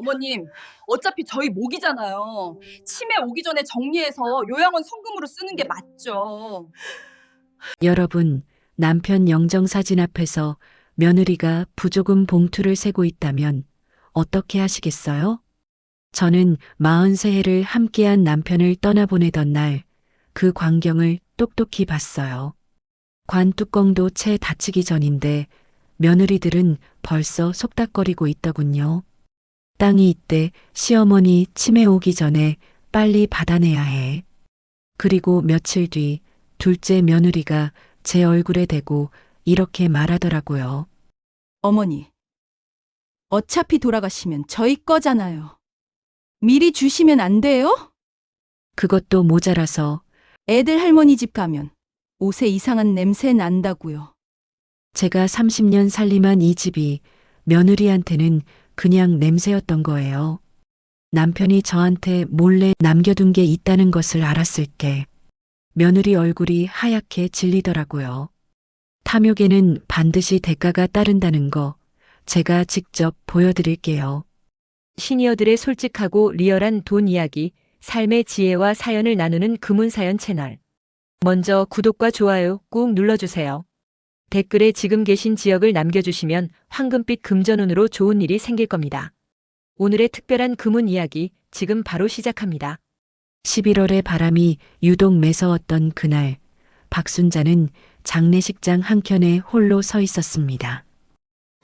어머님, 어차피 저희 목이잖아요. 치매 오기 전에 정리해서 요양원 성금으로 쓰는 게 맞죠. 여러분, 남편 영정사진 앞에서 며느리가 부조금 봉투를 세고 있다면 어떻게 하시겠어요? 저는 43해를 함께한 남편을 떠나보내던 날 그 광경을 똑똑히 봤어요. 관 뚜껑도 채 닫히기 전인데 며느리들은 벌써 속닥거리고 있더군요. 땅이 이때 시어머니 치매 오기 전에 빨리 받아내야 해. 그리고 며칠 뒤 둘째 며느리가 제 얼굴에 대고 이렇게 말하더라고요. 어머니, 어차피 돌아가시면 저희 거잖아요. 미리 주시면 안 돼요? 그것도 모자라서 애들 할머니 집 가면 옷에 이상한 냄새 난다고요. 제가 30년 살림한 이 집이 며느리한테는 그냥 냄새였던 거예요. 남편이 저한테 몰래 남겨둔 게 있다는 것을 알았을 때 며느리 얼굴이 하얗게 질리더라고요. 탐욕에는 반드시 대가가 따른다는 거 제가 직접 보여드릴게요. 시니어들의 솔직하고 리얼한 돈 이야기, 삶의 지혜와 사연을 나누는 금운사연 채널. 먼저 구독과 좋아요 꾹 눌러주세요. 댓글에 지금 계신 지역을 남겨주시면 황금빛 금전운으로 좋은 일이 생길 겁니다. 오늘의 특별한 금운 이야기 지금 바로 시작합니다. 11월의 바람이 유독 매서웠던 그날, 박순자는 장례식장 한켠에 홀로 서 있었습니다.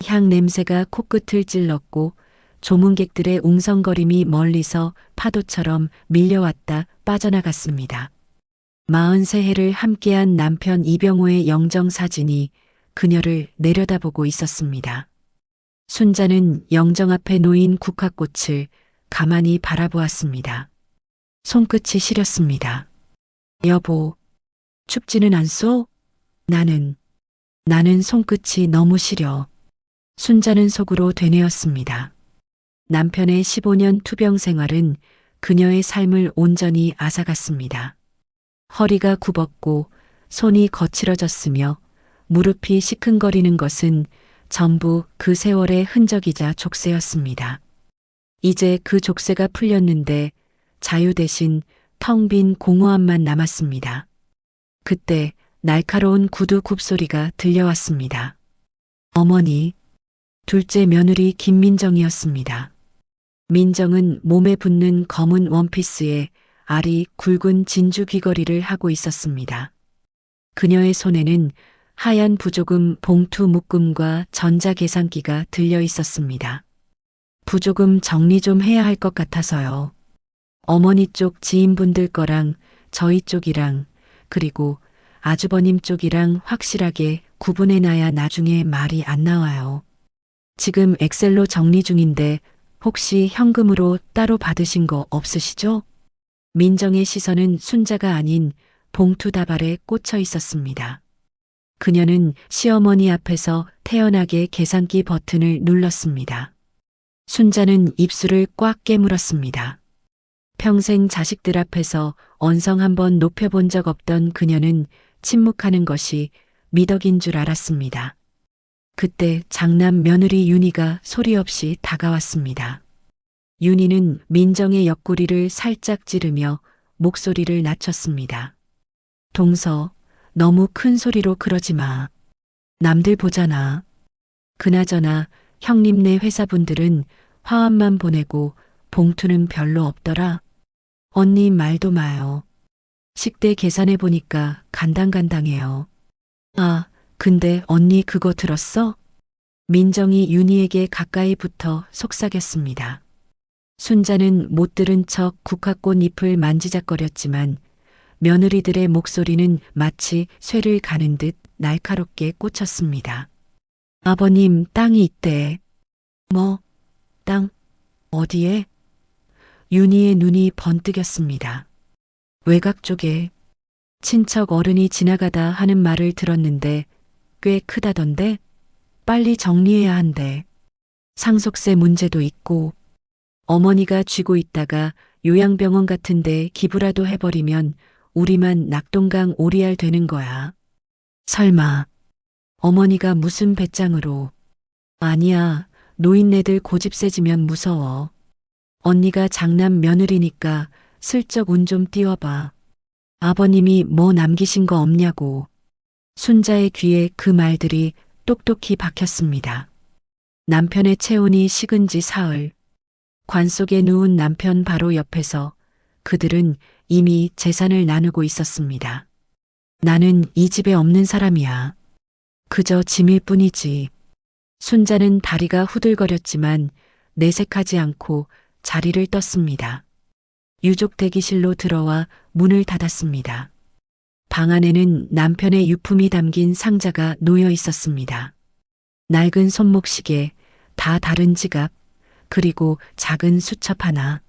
향 냄새가 코끝을 찔렀고 조문객들의 웅성거림이 멀리서 파도처럼 밀려왔다 빠져나갔습니다. 43해를 함께한 남편 이병호의 영정사진이 그녀를 내려다보고 있었습니다. 순자는 영정 앞에 놓인 국화꽃을 가만히 바라보았습니다. 손끝이 시렸습니다. 여보, 춥지는 않소? 나는 손끝이 너무 시려. 순자는 속으로 되뇌었습니다. 남편의 15년 투병 생활은 그녀의 삶을 온전히 앗아갔습니다. 허리가 굽었고 손이 거칠어졌으며 무릎이 시큰거리는 것은 전부 그 세월의 흔적이자 족쇄였습니다. 이제 그 족쇄가 풀렸는데 자유 대신 텅 빈 공허함만 남았습니다. 그때 날카로운 구두 굽소리가 들려왔습니다. 어머니, 둘째 며느리 김민정이었습니다. 민정은 몸에 붙는 검은 원피스에 알이 굵은 진주 귀걸이를 하고 있었습니다. 그녀의 손에는 하얀 부조금 봉투 묶음과 전자계산기가 들려 있었습니다. 부조금 정리 좀 해야 할 것 같아서요. 어머니 쪽 지인분들 거랑 저희 쪽이랑 그리고 아주버님 쪽이랑 확실하게 구분해놔야 나중에 말이 안 나와요. 지금 엑셀로 정리 중인데 혹시 현금으로 따로 받으신 거 없으시죠? 민정의 시선은 순자가 아닌 봉투 다발에 꽂혀 있었습니다. 그녀는 시어머니 앞에서 태연하게 계산기 버튼을 눌렀습니다. 순자는 입술을 꽉 깨물었습니다. 평생 자식들 앞에서 언성 한번 높여본 적 없던 그녀는 침묵하는 것이 미덕인 줄 알았습니다. 그때 장남 며느리 윤희가 소리 없이 다가왔습니다. 윤희는 민정의 옆구리를 살짝 찌르며 목소리를 낮췄습니다. 동서, 너무 큰 소리로 그러지 마. 남들 보잖아. 그나저나 형님네 회사분들은 화환만 보내고 봉투는 별로 없더라. 언니 말도 마요. 식대 계산해 보니까 간당간당해요. 아, 근데 언니 그거 들었어? 민정이 윤희에게 가까이 붙어 속삭였습니다. 순자는 못 들은 척 국화꽃 잎을 만지작거렸지만 며느리들의 목소리는 마치 쇠를 가는 듯 날카롭게 꽂혔습니다. 아버님 땅이 있대. 뭐? 땅? 어디에? 윤희의 눈이 번뜩였습니다. 외곽 쪽에 친척 어른이 지나가다 하는 말을 들었는데 꽤 크다던데 빨리 정리해야 한대. 상속세 문제도 있고 어머니가 쥐고 있다가 요양병원 같은데 기부라도 해버리면 우리만 낙동강 오리알 되는 거야. 설마 어머니가 무슨 배짱으로. 아니야, 노인네들 고집 세지면 무서워. 언니가 장남 며느리니까 슬쩍 운 좀 띄워봐. 아버님이 뭐 남기신 거 없냐고. 순자의 귀에 그 말들이 똑똑히 박혔습니다. 남편의 체온이 식은 지 사흘. 관 속에 누운 남편 바로 옆에서 그들은 이미 재산을 나누고 있었습니다. 나는 이 집에 없는 사람이야. 그저 짐일 뿐이지. 순자는 다리가 후들거렸지만 내색하지 않고 자리를 떴습니다. 유족 대기실로 들어와 문을 닫았습니다. 방 안에는 남편의 유품이 담긴 상자가 놓여 있었습니다. 낡은 손목시계, 다 다른 지갑, 그리고 작은 수첩 하나.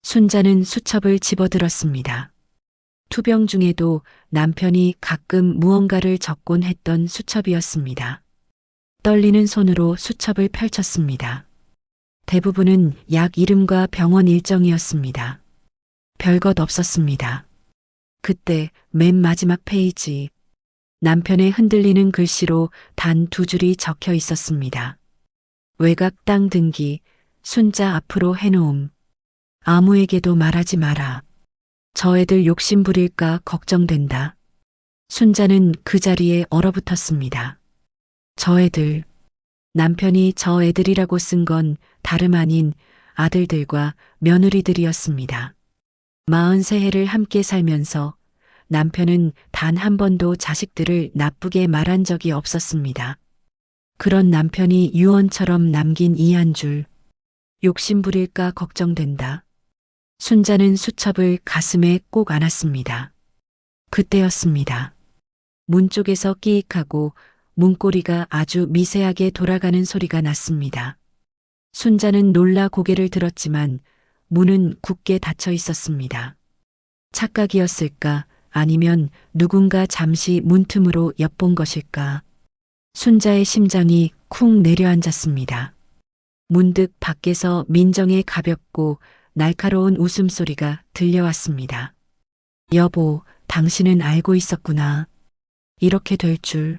순자는 수첩을 집어들었습니다. 투병 중에도 남편이 가끔 무언가를 적곤 했던 수첩이었습니다. 떨리는 손으로 수첩을 펼쳤습니다. 대부분은 약 이름과 병원 일정이었습니다. 별것 없었습니다. 그때 맨 마지막 페이지. 남편의 흔들리는 글씨로 단 2줄이 적혀 있었습니다. 외곽 땅 등기, 순자 앞으로 해놓음. 아무에게도 말하지 마라. 저 애들 욕심 부릴까 걱정된다. 순자는 그 자리에 얼어붙었습니다. 저 애들. 남편이 저 애들이라고 쓴 건 다름 아닌 아들들과 며느리들이었습니다. 43해를 함께 살면서 남편은 단 한 번도 자식들을 나쁘게 말한 적이 없었습니다. 그런 남편이 유언처럼 남긴 이 한 줄. 욕심 부릴까 걱정된다. 순자는 수첩을 가슴에 꼭 안았습니다. 그때였습니다. 문 쪽에서 끼익하고 문고리가 아주 미세하게 돌아가는 소리가 났습니다. 순자는 놀라 고개를 들었지만 문은 굳게 닫혀 있었습니다. 착각이었을까? 아니면 누군가 잠시 문틈으로 엿본 것일까? 순자의 심장이 쿵 내려앉았습니다. 문득 밖에서 민정의 가볍고 날카로운 웃음소리가 들려왔습니다. 여보, 당신은 알고 있었구나. 이렇게 될 줄.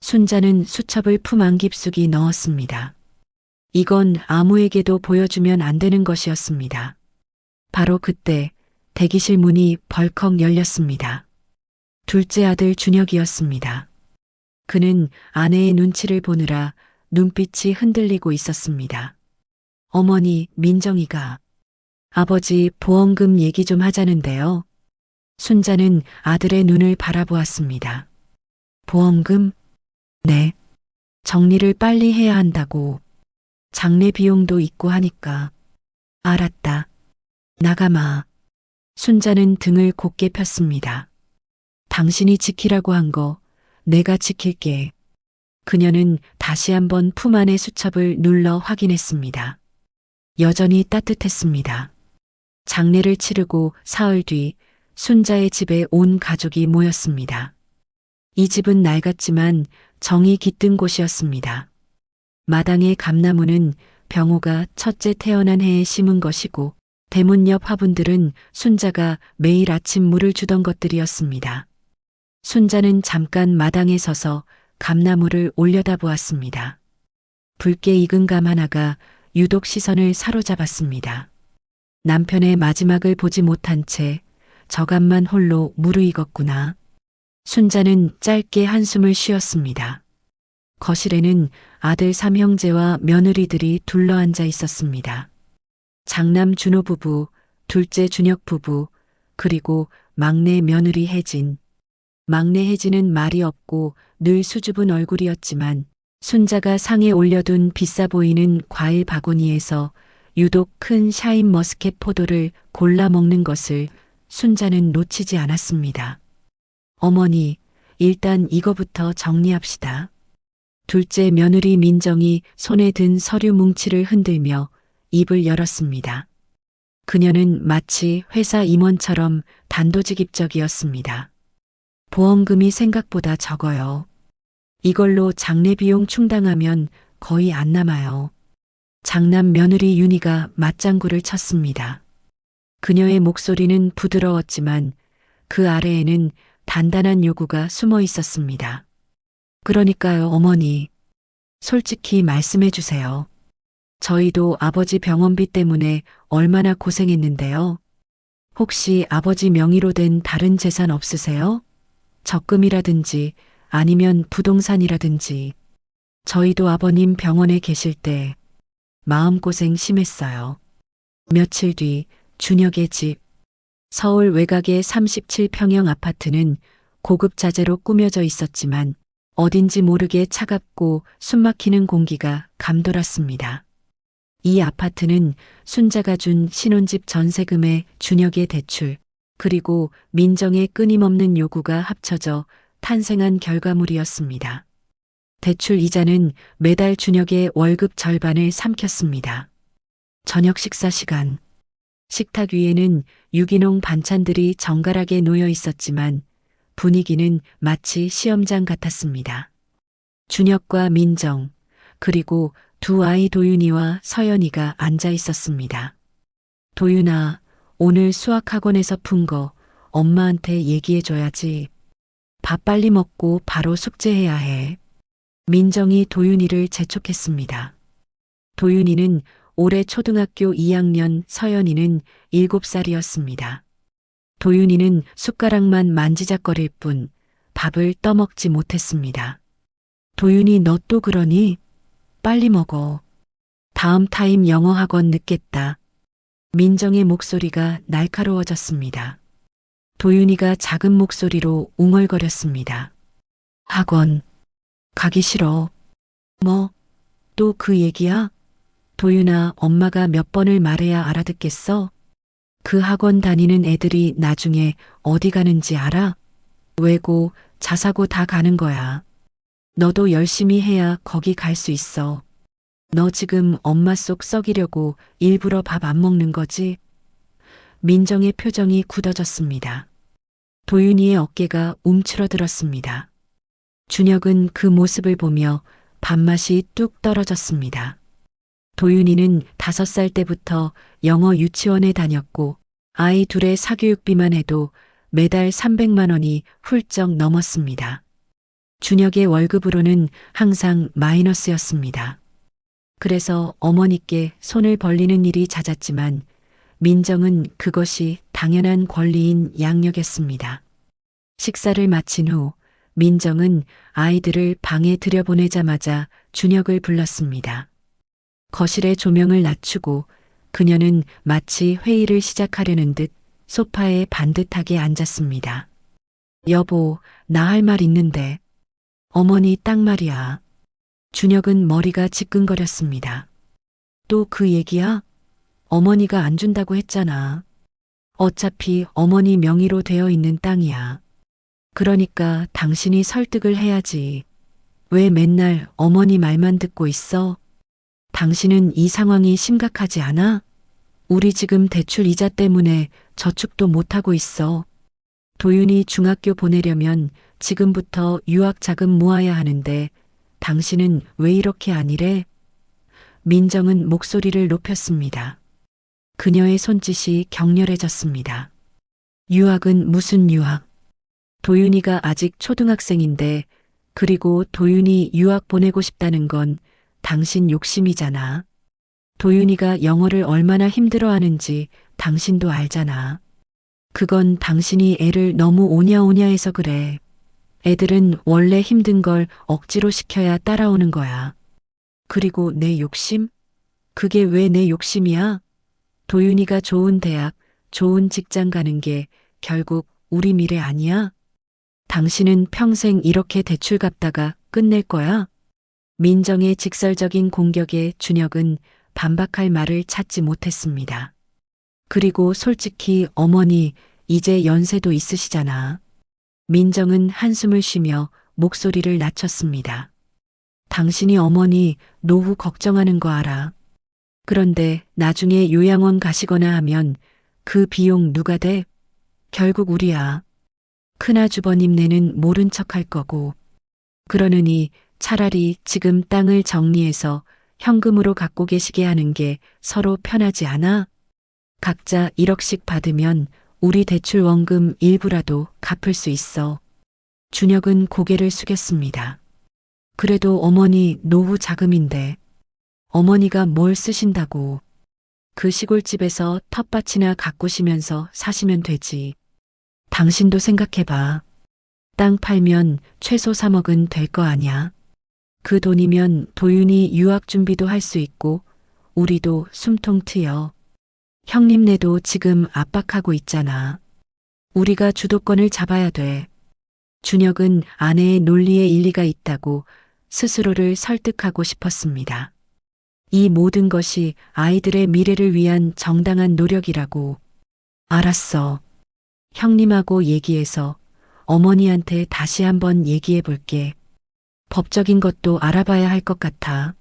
순자는 수첩을 품 안 깊숙이 넣었습니다. 이건 아무에게도 보여주면 안 되는 것이었습니다. 바로 그때 대기실 문이 벌컥 열렸습니다. 둘째 아들 준혁이었습니다. 그는 아내의 눈치를 보느라 눈빛이 흔들리고 있었습니다. 어머니, 민정이가. 아버지, 보험금 얘기 좀 하자는데요. 순자는 아들의 눈을 바라보았습니다. 보험금? 네. 정리를 빨리 해야 한다고. 장례 비용도 있고 하니까. 알았다. 나가마. 순자는 등을 곧게 폈습니다. 당신이 지키라고 한 거 내가 지킬게. 그녀는 다시 한번 품 안의 수첩을 눌러 확인했습니다. 여전히 따뜻했습니다. 장례를 치르고 사흘 뒤 순자의 집에 온 가족이 모였습니다. 이 집은 낡았지만 정이 깃든 곳이었습니다. 마당의 감나무는 병호가 첫째 태어난 해에 심은 것이고 대문 옆 화분들은 순자가 매일 아침 물을 주던 것들이었습니다. 순자는 잠깐 마당에 서서 감나무를 올려다보았습니다. 붉게 익은 감 하나가 유독 시선을 사로잡았습니다. 남편의 마지막을 보지 못한 채 저감만 홀로 무르익었구나. 순자는 짧게 한숨을 쉬었습니다. 거실에는 아들 삼형제와 며느리들이 둘러앉아 있었습니다. 장남 준호 부부, 둘째 준혁 부부, 그리고 막내 며느리 혜진. 막내 혜진은 말이 없고 늘 수줍은 얼굴이었지만 순자가 상에 올려둔 비싸 보이는 과일 바구니에서 유독 큰 샤인 머스켓 포도를 골라 먹는 것을 순자는 놓치지 않았습니다. 어머니, 일단 이거부터 정리합시다. 둘째 며느리 민정이 손에 든 서류 뭉치를 흔들며 입을 열었습니다. 그녀는 마치 회사 임원처럼 단도직입적이었습니다. 보험금이 생각보다 적어요. 이걸로 장례 비용 충당하면 거의 안 남아요. 장남 며느리 윤희가 맞장구를 쳤습니다. 그녀의 목소리는 부드러웠지만 그 아래에는 단단한 요구가 숨어 있었습니다. 그러니까요, 어머니. 솔직히 말씀해 주세요. 저희도 아버지 병원비 때문에 얼마나 고생했는데요. 혹시 아버지 명의로 된 다른 재산 없으세요? 적금이라든지 아니면 부동산이라든지. 저희도 아버님 병원에 계실 때 마음고생 심했어요. 며칠 뒤 준혁의 집. 서울 외곽의 37평형 아파트는 고급 자재로 꾸며져 있었지만 어딘지 모르게 차갑고 숨막히는 공기가 감돌았습니다. 이 아파트는 순자가 준 신혼집 전세금의 준혁의 대출, 그리고 민정의 끊임없는 요구가 합쳐져 탄생한 결과물이었습니다. 대출 이자는 매달 준혁의 월급 절반을 삼켰습니다. 저녁 식사 시간. 식탁 위에는 유기농 반찬들이 정갈하게 놓여 있었지만 분위기는 마치 시험장 같았습니다. 준혁과 민정, 그리고 두 아이 도윤이와 서연이가 앉아 있었습니다. 도윤아, 오늘 수학학원에서 푼 거 엄마한테 얘기해줘야지. 밥 빨리 먹고 바로 숙제해야 해. 민정이 도윤이를 재촉했습니다. 도윤이는 올해 초등학교 2학년, 서연이는 7살이었습니다. 도윤이는 숟가락만 만지작거릴 뿐 밥을 떠먹지 못했습니다. 도윤이, 너 또 그러니? 빨리 먹어. 다음 타임 영어 학원 늦겠다. 민정의 목소리가 날카로워졌습니다. 도윤이가 작은 목소리로 웅얼거렸습니다. 학원 가기 싫어. 뭐? 또 그 얘기야? 도윤아, 엄마가 몇 번을 말해야 알아듣겠어? 그 학원 다니는 애들이 나중에 어디 가는지 알아? 외고, 자사고 다 가는 거야. 너도 열심히 해야 거기 갈 수 있어. 너 지금 엄마 속 썩이려고 일부러 밥 안 먹는 거지? 민정의 표정이 굳어졌습니다. 도윤이의 어깨가 움츠러들었습니다. 준혁은 그 모습을 보며 밥맛이 뚝 떨어졌습니다. 도윤이는 5살 때부터 영어 유치원에 다녔고 아이 둘의 사교육비만 해도 매달 300만 원이 훌쩍 넘었습니다. 준혁의 월급으로는 항상 마이너스였습니다. 그래서 어머니께 손을 벌리는 일이 잦았지만 민정은 그것이 당연한 권리인 양 여겼습니다. 식사를 마친 후 민정은 아이들을 방에 들여보내자마자 준혁을 불렀습니다. 거실의 조명을 낮추고 그녀는 마치 회의를 시작하려는 듯 소파에 반듯하게 앉았습니다. 여보, 나 할 말 있는데. 어머니, 딱 말이야. 준혁은 머리가 지끈거렸습니다. 또 그 얘기야? 어머니가 안 준다고 했잖아. 어차피 어머니 명의로 되어 있는 땅이야. 그러니까 당신이 설득을 해야지. 왜 맨날 어머니 말만 듣고 있어? 당신은 이 상황이 심각하지 않아? 우리 지금 대출 이자 때문에 저축도 못하고 있어. 도윤이 중학교 보내려면 지금부터 유학 자금 모아야 하는데 당신은 왜 이렇게 안 일해? 민정은 목소리를 높였습니다. 그녀의 손짓이 격렬해졌습니다. 유학은 무슨 유학? 도윤이가 아직 초등학생인데, 그리고 도윤이 유학 보내고 싶다는 건 당신 욕심이잖아. 도윤이가 영어를 얼마나 힘들어하는지 당신도 알잖아. 그건 당신이 애를 너무 오냐오냐 해서 그래. 애들은 원래 힘든 걸 억지로 시켜야 따라오는 거야. 그리고 내 욕심? 그게 왜 내 욕심이야? 도윤이가 좋은 대학, 좋은 직장 가는 게 결국 우리 미래 아니야? 당신은 평생 이렇게 대출 갚다가 끝낼 거야? 민정의 직설적인 공격에 준혁은 반박할 말을 찾지 못했습니다. 그리고 솔직히 어머니, 이제 연세도 있으시잖아. 민정은 한숨을 쉬며 목소리를 낮췄습니다. 당신이 어머니 노후 걱정하는 거 알아. 그런데 나중에 요양원 가시거나 하면 그 비용 누가 대? 결국 우리야. 큰아주버님네는 모른 척 할 거고. 그러느니 차라리 지금 땅을 정리해서 현금으로 갖고 계시게 하는 게 서로 편하지 않아? 각자 1억씩 받으면 우리 대출 원금 일부라도 갚을 수 있어. 준혁은 고개를 숙였습니다. 그래도 어머니 노후 자금인데. 어머니가 뭘 쓰신다고. 그 시골집에서 텃밭이나 가꾸시면서 사시면 되지. 당신도 생각해봐. 땅 팔면 최소 3억은 될 거 아냐. 그 돈이면 도윤이 유학 준비도 할 수 있고 우리도 숨통 트여. 형님네도 지금 압박하고 있잖아. 우리가 주도권을 잡아야 돼. 준혁은 아내의 논리에 일리가 있다고 스스로를 설득하고 싶었습니다. 이 모든 것이 아이들의 미래를 위한 정당한 노력이라고. 알았어. 형님하고 얘기해서 어머니한테 다시 한번 얘기해 볼게. 법적인 것도 알아봐야 할 것 같아.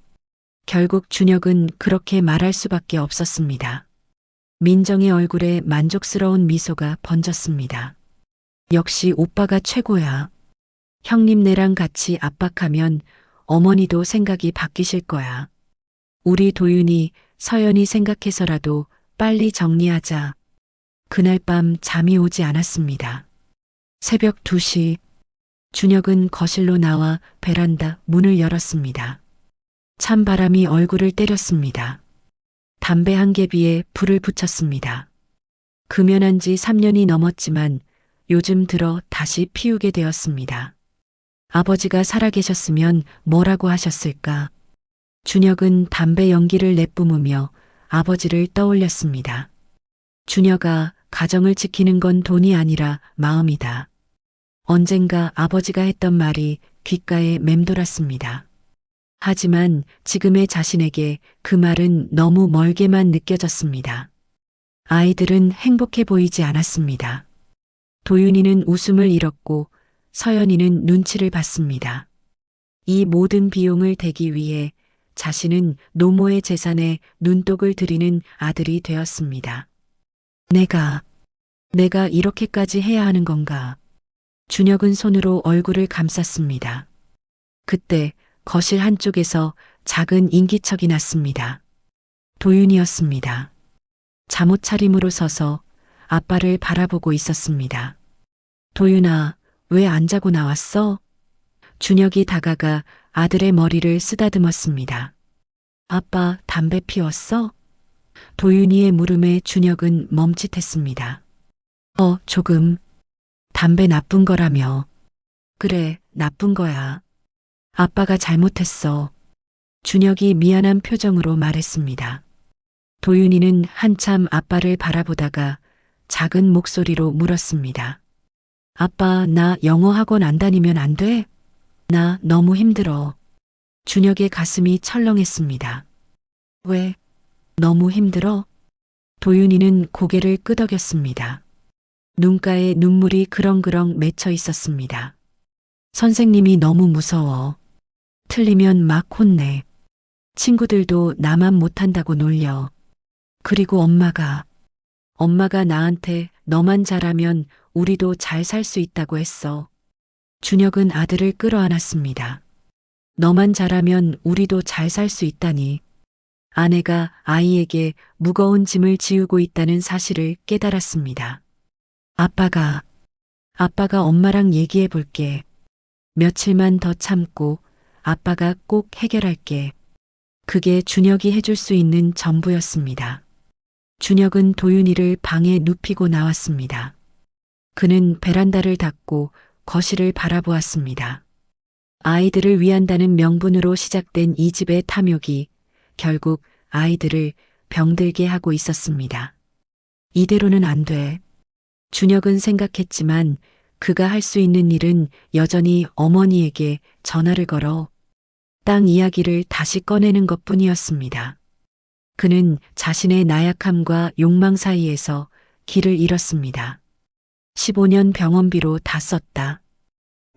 결국 준혁은 그렇게 말할 수밖에 없었습니다. 민정의 얼굴에 만족스러운 미소가 번졌습니다. 역시 오빠가 최고야. 형님네랑 같이 압박하면 어머니도 생각이 바뀌실 거야. 우리 도윤이, 서연이 생각해서라도 빨리 정리하자. 그날 밤 잠이 오지 않았습니다. 새벽 2시, 준혁은 거실로 나와 베란다 문을 열었습니다. 찬바람이 얼굴을 때렸습니다. 담배 한 개비에 불을 붙였습니다. 금연한 지 3년이 넘었지만 요즘 들어 다시 피우게 되었습니다. 아버지가 살아계셨으면 뭐라고 하셨을까? 준혁은 담배 연기를 내뿜으며 아버지를 떠올렸습니다. 준혁아, 가정을 지키는 건 돈이 아니라 마음이다. 언젠가 아버지가 했던 말이 귓가에 맴돌았습니다. 하지만 지금의 자신에게 그 말은 너무 멀게만 느껴졌습니다. 아이들은 행복해 보이지 않았습니다. 도윤이는 웃음을 잃었고 서연이는 눈치를 봤습니다. 이 모든 비용을 대기 위해 자신은 노모의 재산에 눈독을 들이는 아들이 되었습니다. 내가 이렇게까지 해야 하는 건가? 준혁은 손으로 얼굴을 감쌌습니다. 그때 거실 한쪽에서 작은 인기척이 났습니다. 도윤이었습니다. 잠옷 차림으로 서서 아빠를 바라보고 있었습니다. 도윤아, 왜 안 자고 나왔어? 준혁이 다가가 아들의 머리를 쓰다듬었습니다. 아빠, 담배 피웠어? 도윤이의 물음에 준혁은 멈칫했습니다. 조금. 담배 나쁜 거라며. 그래, 나쁜 거야. 아빠가 잘못했어. 준혁이 미안한 표정으로 말했습니다. 도윤이는 한참 아빠를 바라보다가 작은 목소리로 물었습니다. 아빠, 나 영어 학원 안 다니면 안 돼? 나 너무 힘들어. 준혁의 가슴이 철렁했습니다. 왜? 너무 힘들어? 도윤이는 고개를 끄덕였습니다. 눈가에 눈물이 그렁그렁 맺혀 있었습니다. 선생님이 너무 무서워. 틀리면 막 혼내. 친구들도 나만 못한다고 놀려. 그리고 엄마가 나한테 너만 잘하면 우리도 잘 살 수 있다고 했어. 준혁은 아들을 끌어안았습니다. 너만 잘하면 우리도 잘 살 수 있다니. 아내가 아이에게 무거운 짐을 지우고 있다는 사실을 깨달았습니다. 아빠가 엄마랑 얘기해 볼게. 며칠만 더 참고 아빠가 꼭 해결할게. 그게 준혁이 해줄 수 있는 전부였습니다. 준혁은 도윤이를 방에 눕히고 나왔습니다. 그는 베란다를 닫고 거실을 바라보았습니다. 아이들을 위한다는 명분으로 시작된 이 집의 탐욕이 결국 아이들을 병들게 하고 있었습니다. 이대로는 안 돼. 준혁은 생각했지만 그가 할 수 있는 일은 여전히 어머니에게 전화를 걸어 땅 이야기를 다시 꺼내는 것뿐이었습니다. 그는 자신의 나약함과 욕망 사이에서 길을 잃었습니다. 15년 병원비로 다 썼다.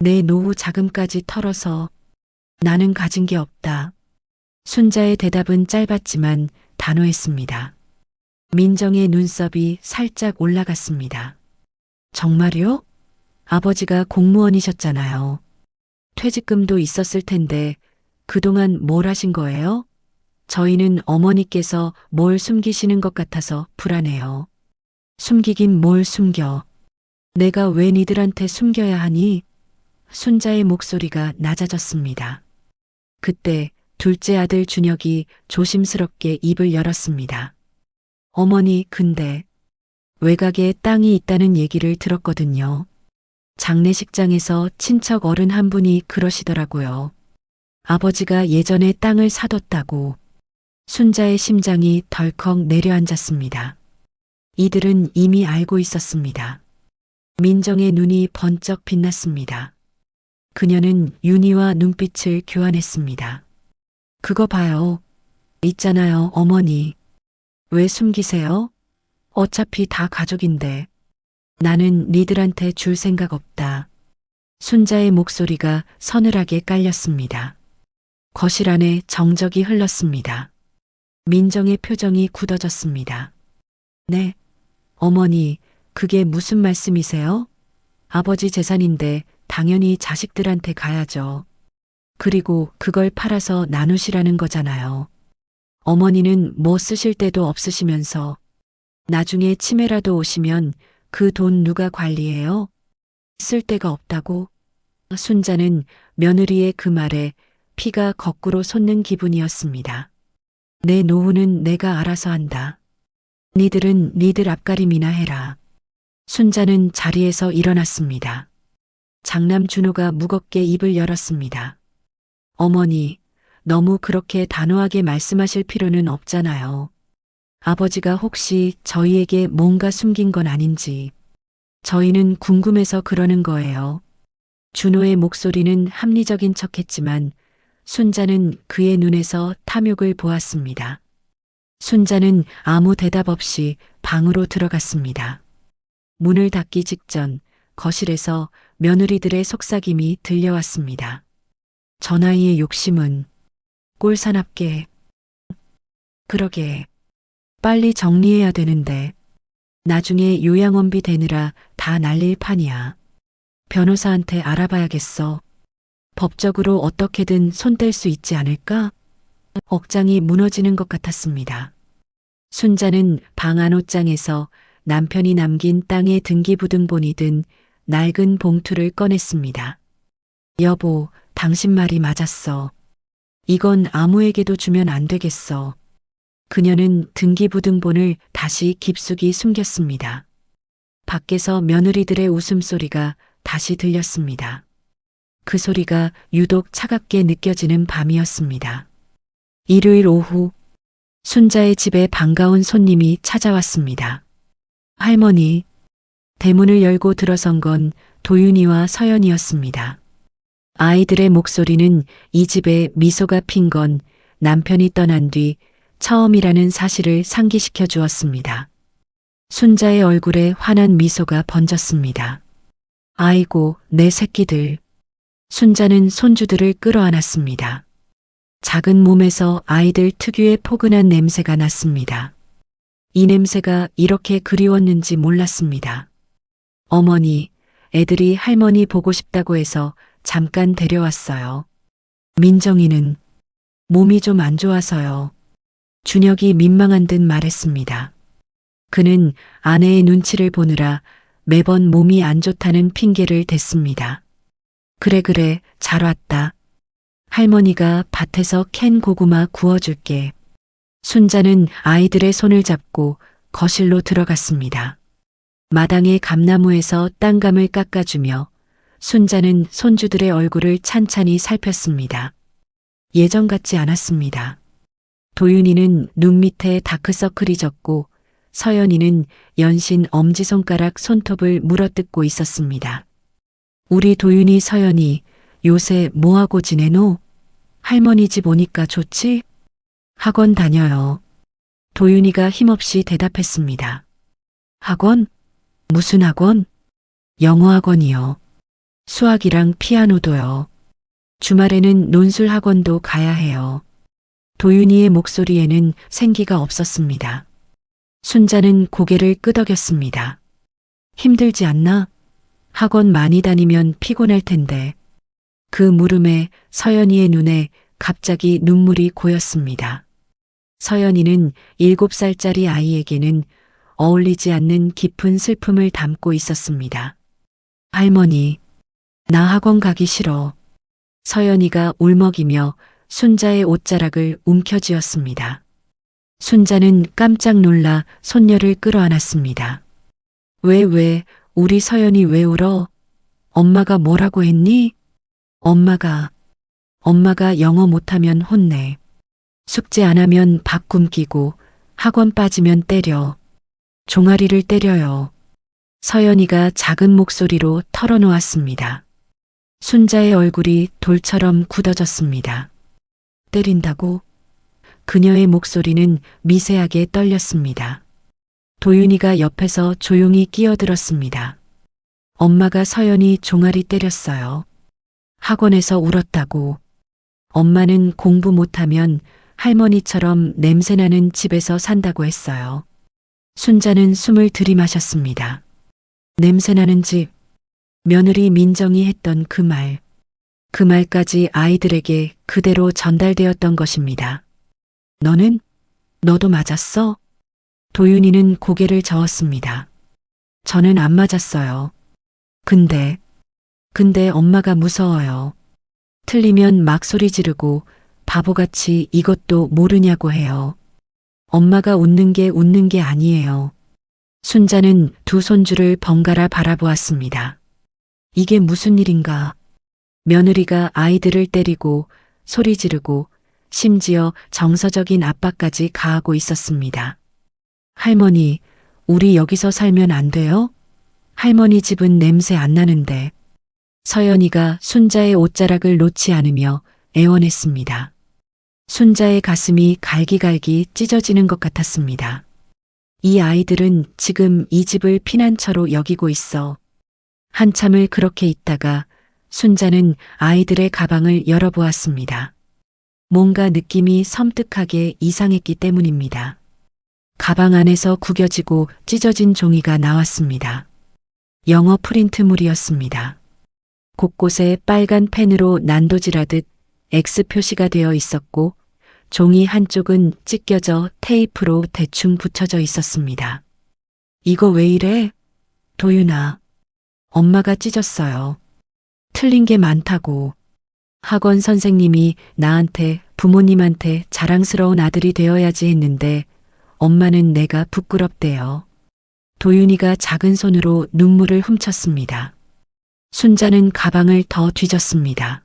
내 노후 자금까지 털어서 나는 가진 게 없다. 순자의 대답은 짧았지만 단호했습니다. 민정의 눈썹이 살짝 올라갔습니다. 정말요? 아버지가 공무원이셨잖아요. 퇴직금도 있었을 텐데 그동안 뭘 하신 거예요? 저희는 어머니께서 뭘 숨기시는 것 같아서 불안해요. 숨기긴 뭘 숨겨. 내가 왜 니들한테 숨겨야 하니? 순자의 목소리가 낮아졌습니다. 그때 둘째 아들 준혁이 조심스럽게 입을 열었습니다. 어머니, 근데 외곽에 땅이 있다는 얘기를 들었거든요. 장례식장에서 친척 어른 한 분이 그러시더라고요. 아버지가 예전에 땅을 사뒀다고. 순자의 심장이 덜컥 내려앉았습니다. 이들은 이미 알고 있었습니다. 민정의 눈이 번쩍 빛났습니다. 그녀는 윤희와 눈빛을 교환했습니다. 그거 봐요. 있잖아요, 어머니. 왜 숨기세요? 어차피 다 가족인데. 나는 니들한테 줄 생각 없다. 순자의 목소리가 서늘하게 깔렸습니다. 거실 안에 정적이 흘렀습니다. 민정의 표정이 굳어졌습니다. 네, 어머니, 그게 무슨 말씀이세요? 아버지 재산인데 당연히 자식들한테 가야죠. 그리고 그걸 팔아서 나누시라는 거잖아요. 어머니는 뭐 쓰실 데도 없으시면서 나중에 치매라도 오시면 그 돈 누가 관리해요? 쓸 데가 없다고? 순자는 며느리의 그 말에 피가 거꾸로 솟는 기분이었습니다. 내 노후는 내가 알아서 한다. 니들은 니들 앞가림이나 해라. 순자는 자리에서 일어났습니다. 장남 준호가 무겁게 입을 열었습니다. 어머니, 너무 그렇게 단호하게 말씀하실 필요는 없잖아요. 아버지가 혹시 저희에게 뭔가 숨긴 건 아닌지. 저희는 궁금해서 그러는 거예요. 준호의 목소리는 합리적인 척했지만 순자는 그의 눈에서 탐욕을 보았습니다. 순자는 아무 대답 없이 방으로 들어갔습니다. 문을 닫기 직전 거실에서 며느리들의 속삭임이 들려왔습니다. 저 나이의 욕심은 꼴사납게. 그러게. 빨리 정리해야 되는데 나중에 요양원비 대느라 다 날릴 판이야. 변호사한테 알아봐야겠어. 법적으로 어떻게든 손 뗄 수 있지 않을까? 억장이 무너지는 것 같았습니다. 순자는 방 안 옷장에서 남편이 남긴 땅의 등기부등본이 든 낡은 봉투를 꺼냈습니다. 여보, 당신 말이 맞았어. 이건 아무에게도 주면 안 되겠어. 그녀는 등기부등본을 다시 깊숙이 숨겼습니다. 밖에서 며느리들의 웃음소리가 다시 들렸습니다. 그 소리가 유독 차갑게 느껴지는 밤이었습니다. 일요일 오후, 순자의 집에 반가운 손님이 찾아왔습니다. 할머니, 대문을 열고 들어선 건 도윤이와 서연이었습니다. 아이들의 목소리는 이 집에 미소가 핀 건 남편이 떠난 뒤 처음이라는 사실을 상기시켜 주었습니다. 순자의 얼굴에 환한 미소가 번졌습니다. 아이고, 내 새끼들. 순자는 손주들을 끌어안았습니다. 작은 몸에서 아이들 특유의 포근한 냄새가 났습니다. 이 냄새가 이렇게 그리웠는지 몰랐습니다. 어머니, 애들이 할머니 보고 싶다고 해서 잠깐 데려왔어요. 민정이는 몸이 좀 안 좋아서요. 준혁이 민망한 듯 말했습니다. 그는 아내의 눈치를 보느라 매번 몸이 안 좋다는 핑계를 댔습니다. 그래, 잘 왔다. 할머니가 밭에서 캔 고구마 구워줄게. 순자는 아이들의 손을 잡고 거실로 들어갔습니다. 마당의 감나무에서 땅감을 깎아주며 순자는 손주들의 얼굴을 찬찬히 살폈습니다. 예전 같지 않았습니다. 도윤이는 눈 밑에 다크서클이 졌고 서연이는 연신 엄지손가락 손톱을 물어뜯고 있었습니다. 우리 도윤이 서연이 요새 뭐하고 지내노? 할머니 집 오니까 좋지? 학원 다녀요. 도윤이가 힘없이 대답했습니다. 학원? 무슨 학원? 영어 학원이요. 수학이랑 피아노도요. 주말에는 논술 학원도 가야 해요. 도윤이의 목소리에는 생기가 없었습니다. 순자는 고개를 끄덕였습니다. 힘들지 않나? 학원 많이 다니면 피곤할 텐데. 그 물음에 서연이의 눈에 갑자기 눈물이 고였습니다. 서연이는 7살짜리 아이에게는 어울리지 않는 깊은 슬픔을 담고 있었습니다. 할머니, 나 학원 가기 싫어. 서연이가 울먹이며 순자의 옷자락을 움켜쥐었습니다. 순자는 깜짝 놀라 손녀를 끌어안았습니다. 왜, 우리 서연이 왜 울어? 엄마가 뭐라고 했니? 엄마가 영어 못하면 혼내. 숙제 안 하면 밥 굶기고 학원 빠지면 때려. 종아리를 때려요. 서연이가 작은 목소리로 털어놓았습니다. 순자의 얼굴이 돌처럼 굳어졌습니다. 때린다고? 그녀의 목소리는 미세하게 떨렸습니다. 도윤이가 옆에서 조용히 끼어들었습니다. 엄마가 서연이 종아리 때렸어요. 학원에서 울었다고. 엄마는 공부 못하면 할머니처럼 냄새나는 집에서 산다고 했어요. 순자는 숨을 들이마셨습니다. 냄새나는 집. 며느리 민정이 했던 그 말. 그 말까지 아이들에게 그대로 전달되었던 것입니다. 너도 맞았어? 도윤이는 고개를 저었습니다. 저는 안 맞았어요. 근데 엄마가 무서워요. 틀리면 막 소리 지르고 바보같이 이것도 모르냐고 해요. 엄마가 웃는 게 아니에요. 순자는 두 손주를 번갈아 바라보았습니다. 이게 무슨 일인가? 며느리가 아이들을 때리고 소리 지르고 심지어 정서적인 압박까지 가하고 있었습니다. 할머니, 우리 여기서 살면 안 돼요? 할머니 집은 냄새 안 나는데. 서연이가 순자의 옷자락을 놓지 않으며 애원했습니다. 순자의 가슴이 갈기갈기 찢어지는 것 같았습니다. 이 아이들은 지금 이 집을 피난처로 여기고 있어. 한참을 그렇게 있다가 순자는 아이들의 가방을 열어보았습니다. 뭔가 느낌이 섬뜩하게 이상했기 때문입니다. 가방 안에서 구겨지고 찢어진 종이가 나왔습니다. 영어 프린트물이었습니다. 곳곳에 빨간 펜으로 난도질하듯 X 표시가 되어 있었고 종이 한쪽은 찢겨져 테이프로 대충 붙여져 있었습니다. 이거 왜 이래? 도윤아, 엄마가 찢었어요. 틀린 게 많다고. 학원 선생님이 나한테 부모님한테 자랑스러운 아들이 되어야지 했는데 엄마는 내가 부끄럽대요. 도윤이가 작은 손으로 눈물을 훔쳤습니다. 순자는 가방을 더 뒤졌습니다.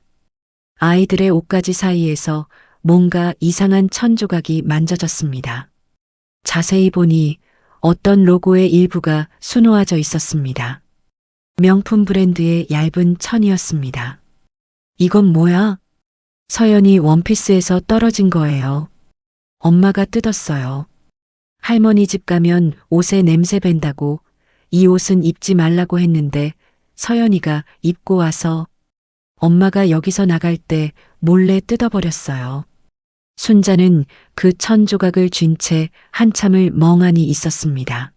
아이들의 옷가지 사이에서 뭔가 이상한 천조각이 만져졌습니다. 자세히 보니 어떤 로고의 일부가 수놓아져 있었습니다. 명품 브랜드의 얇은 천이었습니다. 이건 뭐야? 서연이 원피스에서 떨어진 거예요. 엄마가 뜯었어요. 할머니 집 가면 옷에 냄새 밴다고 이 옷은 입지 말라고 했는데 서연이가 입고 와서 엄마가 여기서 나갈 때 몰래 뜯어버렸어요. 순자는 그 천 조각을 쥔 채 한참을 멍하니 있었습니다.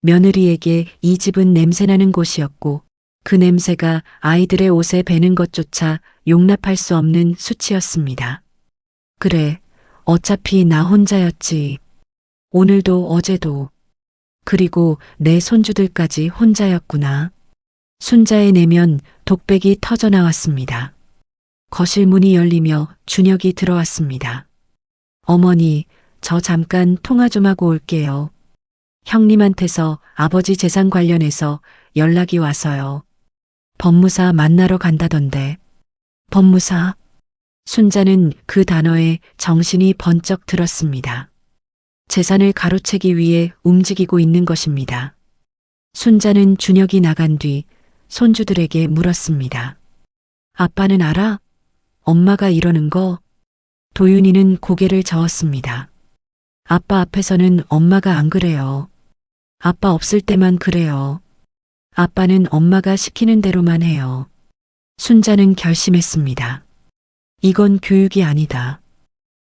며느리에게 이 집은 냄새나는 곳이었고 그 냄새가 아이들의 옷에 배는 것조차 용납할 수 없는 수치였습니다. 그래, 어차피 나 혼자였지. 오늘도 어제도. 그리고 내 손주들까지 혼자였구나. 순자의 내면 독백이 터져 나왔습니다. 거실 문이 열리며 준혁이 들어왔습니다. 어머니, 저 잠깐 통화 좀 하고 올게요. 형님한테서 아버지 재산 관련해서 연락이 와서요. 법무사 만나러 간다던데. 법무사? 순자는 그 단어에 정신이 번쩍 들었습니다. 재산을 가로채기 위해 움직이고 있는 것입니다. 순자는 준혁이 나간 뒤 손주들에게 물었습니다. 아빠는 알아? 엄마가 이러는 거? 도윤이는 고개를 저었습니다. 아빠 앞에서는 엄마가 안 그래요. 아빠 없을 때만 그래요. 아빠는 엄마가 시키는 대로만 해요. 순자는 결심했습니다. 이건 교육이 아니다.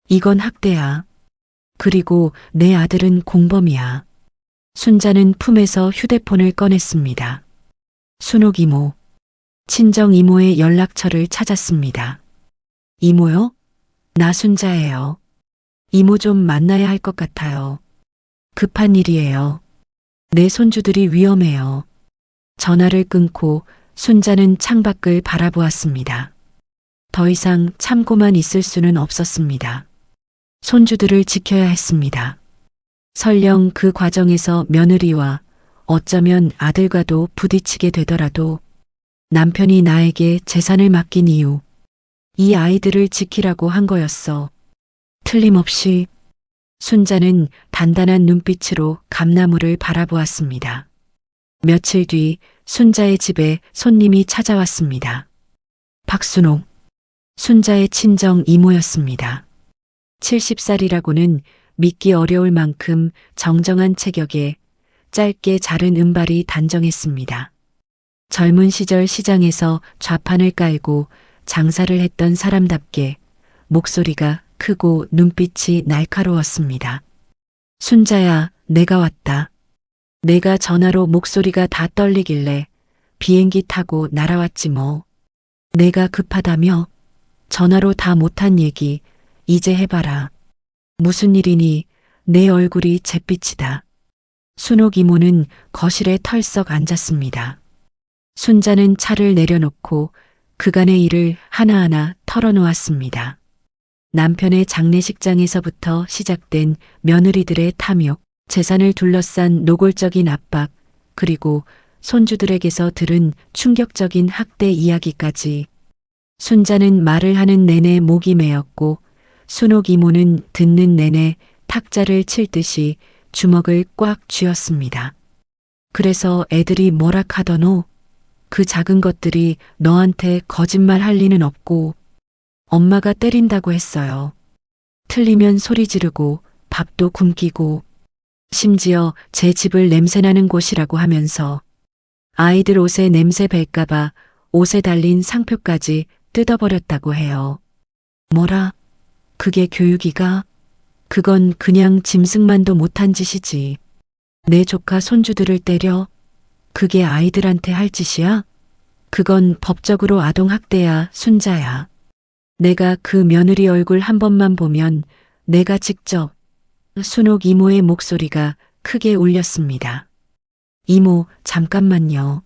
이건 학대야. 그리고 내 아들은 공범이야. 순자는 품에서 휴대폰을 꺼냈습니다. 순옥 이모. 친정 이모의 연락처를 찾았습니다. 이모요? 나 순자예요. 이모 좀 만나야 할 것 같아요. 급한 일이에요. 내 손주들이 위험해요. 전화를 끊고 순자는 창밖을 바라보았습니다. 더 이상 참고만 있을 수는 없었습니다. 손주들을 지켜야 했습니다. 설령 그 과정에서 며느리와 어쩌면 아들과도 부딪히게 되더라도 남편이 나에게 재산을 맡긴 이유, 이 아이들을 지키라고 한 거였어. 틀림없이. 순자는 단단한 눈빛으로 감나무를 바라보았습니다. 며칠 뒤 순자의 집에 손님이 찾아왔습니다. 박순옥, 순자의 친정 이모였습니다. 70살이라고는 믿기 어려울 만큼 정정한 체격에 짧게 자른 은발이 단정했습니다. 젊은 시절 시장에서 좌판을 깔고 장사를 했던 사람답게 목소리가 크고 눈빛이 날카로웠습니다. 순자야, 내가 왔다. 내가 전화로 목소리가 다 떨리길래 비행기 타고 날아왔지 뭐. 내가 급하다며? 전화로 다 못한 얘기 이제 해봐라. 무슨 일이니? 내 얼굴이 잿빛이다. 순옥 이모는 거실에 털썩 앉았습니다. 순자는 차를 내려놓고 그간의 일을 하나하나 털어놓았습니다. 남편의 장례식장에서부터 시작된 며느리들의 탐욕, 재산을 둘러싼 노골적인 압박, 그리고 손주들에게서 들은 충격적인 학대 이야기까지. 순자는 말을 하는 내내 목이 메었고 순옥 이모는 듣는 내내 탁자를 칠 듯이 주먹을 꽉 쥐었습니다. 그래서 애들이 뭐라 카더노? 그 작은 것들이 너한테 거짓말 할 리는 없고 엄마가 때린다고 했어요. 틀리면 소리 지르고 밥도 굶기고 심지어 제 집을 냄새나는 곳이라고 하면서 아이들 옷에 냄새 뵐까봐 옷에 달린 상표까지 뜯어버렸다고 해요. 뭐라? 그게 교육이가? 그건 그냥 짐승만도 못한 짓이지. 내 조카 손주들을 때려? 그게 아이들한테 할 짓이야? 그건 법적으로 아동학대야, 순자야. 내가 그 며느리 얼굴 한 번만 보면 내가 직접. 순옥 이모의 목소리가 크게 울렸습니다. 이모, 잠깐만요.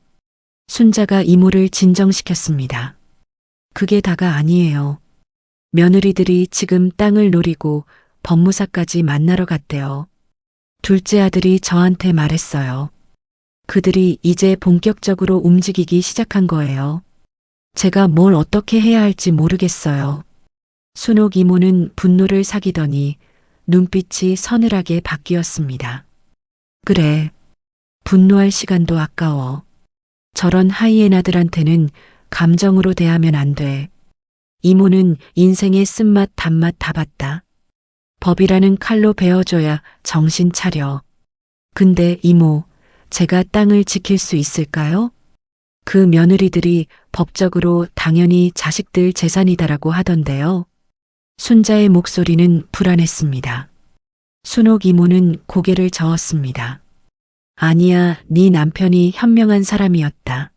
순자가 이모를 진정시켰습니다. 그게 다가 아니에요. 며느리들이 지금 땅을 노리고 법무사까지 만나러 갔대요. 둘째 아들이 저한테 말했어요. 그들이 이제 본격적으로 움직이기 시작한 거예요. 제가 뭘 어떻게 해야 할지 모르겠어요. 순옥 이모는 분노를 사귀더니 눈빛이 서늘하게 바뀌었습니다. 그래. 분노할 시간도 아까워. 저런 하이에나들한테는 감정으로 대하면 안 돼. 이모는 인생의 쓴맛 단맛 다 봤다. 법이라는 칼로 베어줘야 정신 차려. 근데 이모, 제가 땅을 지킬 수 있을까요? 그 며느리들이 법적으로 당연히 자식들 재산이다라고 하던데요. 순자의 목소리는 불안했습니다. 순옥 이모는 고개를 저었습니다. 아니야, 네 남편이 현명한 사람이었다.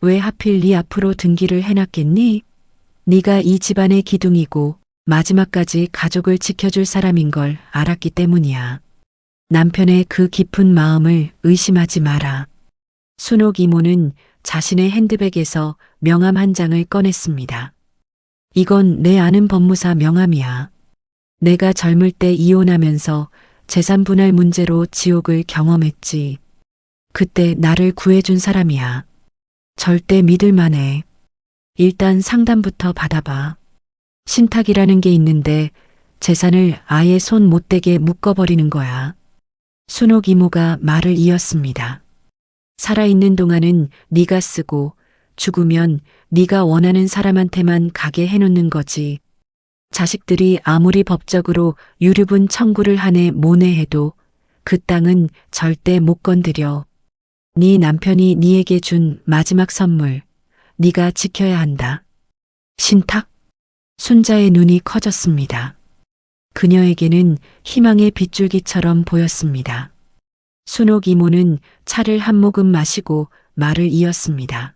왜 하필 네 앞으로 등기를 해놨겠니? 네가 이 집안의 기둥이고 마지막까지 가족을 지켜줄 사람인 걸 알았기 때문이야. 남편의 그 깊은 마음을 의심하지 마라. 순옥 이모는 자신의 핸드백에서 명함 한 장을 꺼냈습니다. 이건 내 아는 법무사 명함이야. 내가 젊을 때 이혼하면서 재산 분할 문제로 지옥을 경험했지. 그때 나를 구해준 사람이야. 절대 믿을만해. 일단 상담부터 받아봐. 신탁이라는 게 있는데 재산을 아예 손 못 대게 묶어버리는 거야. 순옥 이모가 말을 이었습니다. 살아있는 동안은 네가 쓰고 죽으면 네가 원하는 사람한테만 가게 해놓는 거지. 자식들이 아무리 법적으로 유류분 청구를 하네 뭐네 해도 그 땅은 절대 못 건드려. 네 남편이 네에게 준 마지막 선물, 네가 지켜야 한다. 신탁? 순자의 눈이 커졌습니다. 그녀에게는 희망의 빗줄기처럼 보였습니다. 순옥 이모는 차를 한 모금 마시고 말을 이었습니다.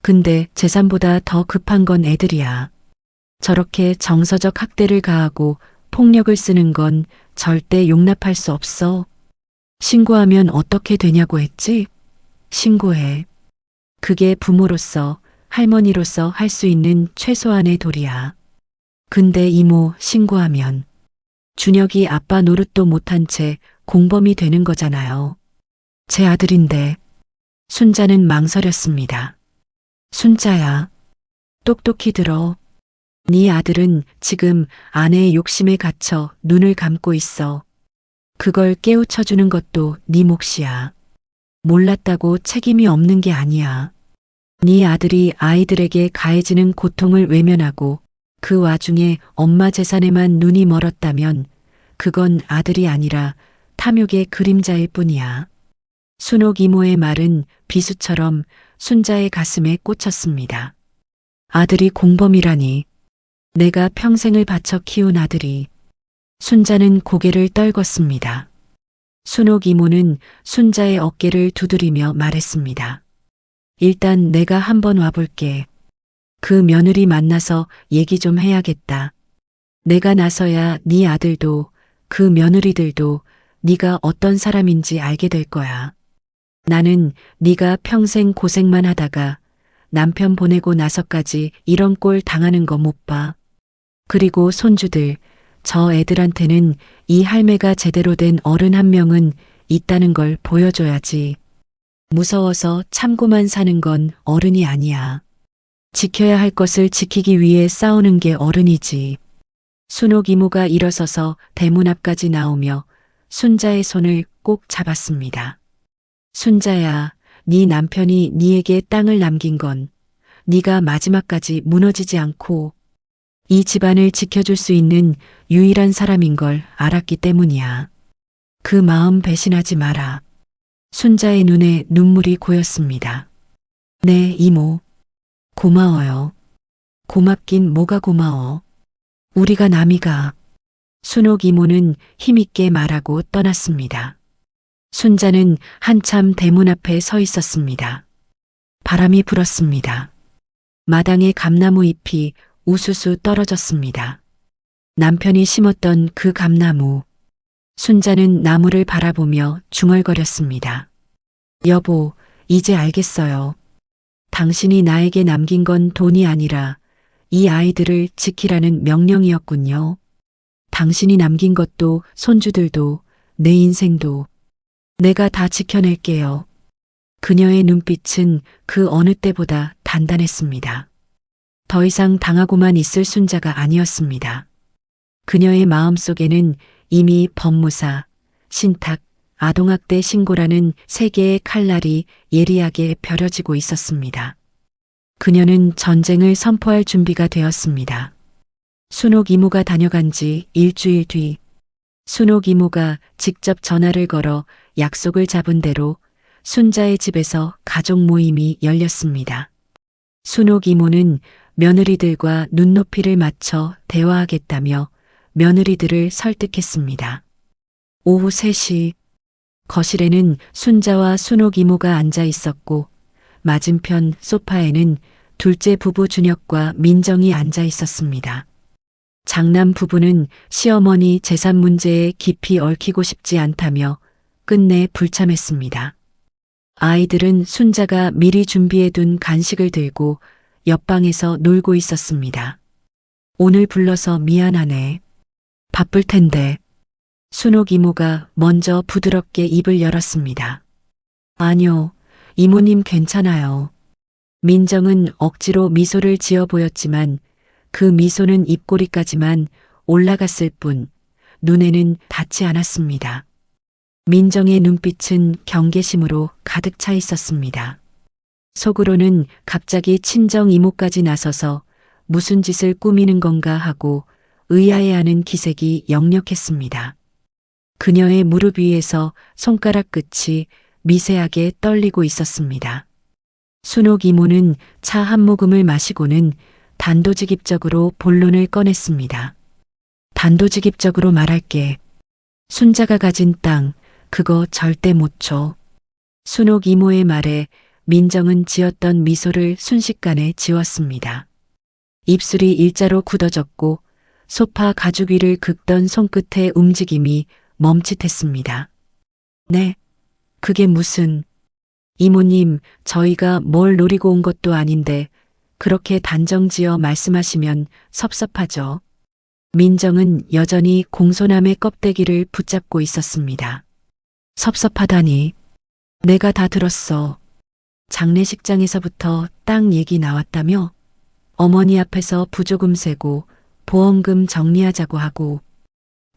근데 재산보다 더 급한 건 애들이야. 저렇게 정서적 학대를 가하고 폭력을 쓰는 건 절대 용납할 수 없어. 신고하면 어떻게 되냐고 했지? 신고해. 그게 부모로서 할머니로서 할 수 있는 최소한의 도리야. 근데 이모 신고하면 준혁이 아빠 노릇도 못한 채 공범이 되는 거잖아요. 제 아들인데. 순자는 망설였습니다. 순자야, 똑똑히 들어. 네 아들은 지금 아내의 욕심에 갇혀 눈을 감고 있어. 그걸 깨우쳐주는 것도 네 몫이야. 몰랐다고 책임이 없는 게 아니야. 네 아들이 아이들에게 가해지는 고통을 외면하고 그 와중에 엄마 재산에만 눈이 멀었다면 그건 아들이 아니라 탐욕의 그림자일 뿐이야. 순옥 이모의 말은 비수처럼 순자의 가슴에 꽂혔습니다. 아들이 공범이라니. 내가 평생을 바쳐 키운 아들이. 순자는 고개를 떨궜습니다. 순옥 이모는 순자의 어깨를 두드리며 말했습니다. 일단 내가 한번 와볼게. 그 며느리 만나서 얘기 좀 해야겠다. 내가 나서야 네 아들도 그 며느리들도 네가 어떤 사람인지 알게 될 거야. 나는 네가 평생 고생만 하다가 남편 보내고 나서까지 이런 꼴 당하는 거 못 봐. 그리고 손주들, 저 애들한테는 이 할매가 제대로 된 어른 한 명은 있다는 걸 보여줘야지. 무서워서 참고만 사는 건 어른이 아니야. 지켜야 할 것을 지키기 위해 싸우는 게 어른이지. 순옥 이모가 일어서서 대문 앞까지 나오며 순자의 손을 꼭 잡았습니다. 순자야, 네 남편이 네에게 땅을 남긴 건 네가 마지막까지 무너지지 않고 이 집안을 지켜줄 수 있는 유일한 사람인 걸 알았기 때문이야. 그 마음 배신하지 마라. 순자의 눈에 눈물이 고였습니다. 네, 이모. 고마워요. 고맙긴 뭐가 고마워. 우리가 남이가. 순옥 이모는 힘있게 말하고 떠났습니다. 순자는 한참 대문 앞에 서 있었습니다. 바람이 불었습니다. 마당에 감나무 잎이 우수수 떨어졌습니다. 남편이 심었던 그 감나무. 순자는 나무를 바라보며 중얼거렸습니다. 여보, 이제 알겠어요. 당신이 나에게 남긴 건 돈이 아니라 이 아이들을 지키라는 명령이었군요. 당신이 남긴 것도 손주들도 내 인생도 내가 다 지켜낼게요. 그녀의 눈빛은 그 어느 때보다 단단했습니다. 더 이상 당하고만 있을 순자가 아니었습니다. 그녀의 마음속에는 이미 법무사, 신탁, 아동학대 신고라는 세 개의 칼날이 예리하게 벼려지고 있었습니다. 그녀는 전쟁을 선포할 준비가 되었습니다. 순옥 이모가 다녀간 지 일주일 뒤, 순옥 이모가 직접 전화를 걸어 약속을 잡은 대로 순자의 집에서 가족 모임이 열렸습니다. 순옥 이모는 며느리들과 눈높이를 맞춰 대화하겠다며 며느리들을 설득했습니다. 오후 3시, 거실에는 순자와 순옥 이모가 앉아 있었고 맞은편 소파에는 둘째 부부 준혁과 민정이 앉아 있었습니다. 장남 부부는 시어머니 재산 문제에 깊이 얽히고 싶지 않다며 끝내 불참했습니다. 아이들은 순자가 미리 준비해둔 간식을 들고 옆방에서 놀고 있었습니다. 오늘 불러서 미안하네. 바쁠 텐데. 순옥 이모가 먼저 부드럽게 입을 열었습니다. 아니요, 이모님 괜찮아요. 민정은 억지로 미소를 지어 보였지만 그 미소는 입꼬리까지만 올라갔을 뿐 눈에는 닿지 않았습니다. 민정의 눈빛은 경계심으로 가득 차 있었습니다. 속으로는 갑자기 친정 이모까지 나서서 무슨 짓을 꾸미는 건가 하고 의아해하는 기색이 역력했습니다. 그녀의 무릎 위에서 손가락 끝이 미세하게 떨리고 있었습니다. 순옥 이모는 차 한 모금을 마시고는 단도직입적으로 본론을 꺼냈습니다. 단도직입적으로 말할게. 순자가 가진 땅, 그거 절대 못 줘. 순옥 이모의 말에 민정은 지었던 미소를 순식간에 지웠습니다. 입술이 일자로 굳어졌고 소파 가죽 위를 긁던 손끝의 움직임이 멈칫했습니다. 네, 그게 무슨... 이모님, 저희가 뭘 노리고 온 것도 아닌데 그렇게 단정지어 말씀하시면 섭섭하죠. 민정은 여전히 공소남의 껍데기를 붙잡고 있었습니다. 섭섭하다니. 내가 다 들었어. 장례식장에서부터 땅 얘기 나왔다며? 어머니 앞에서 부조금 세고 보험금 정리하자고 하고.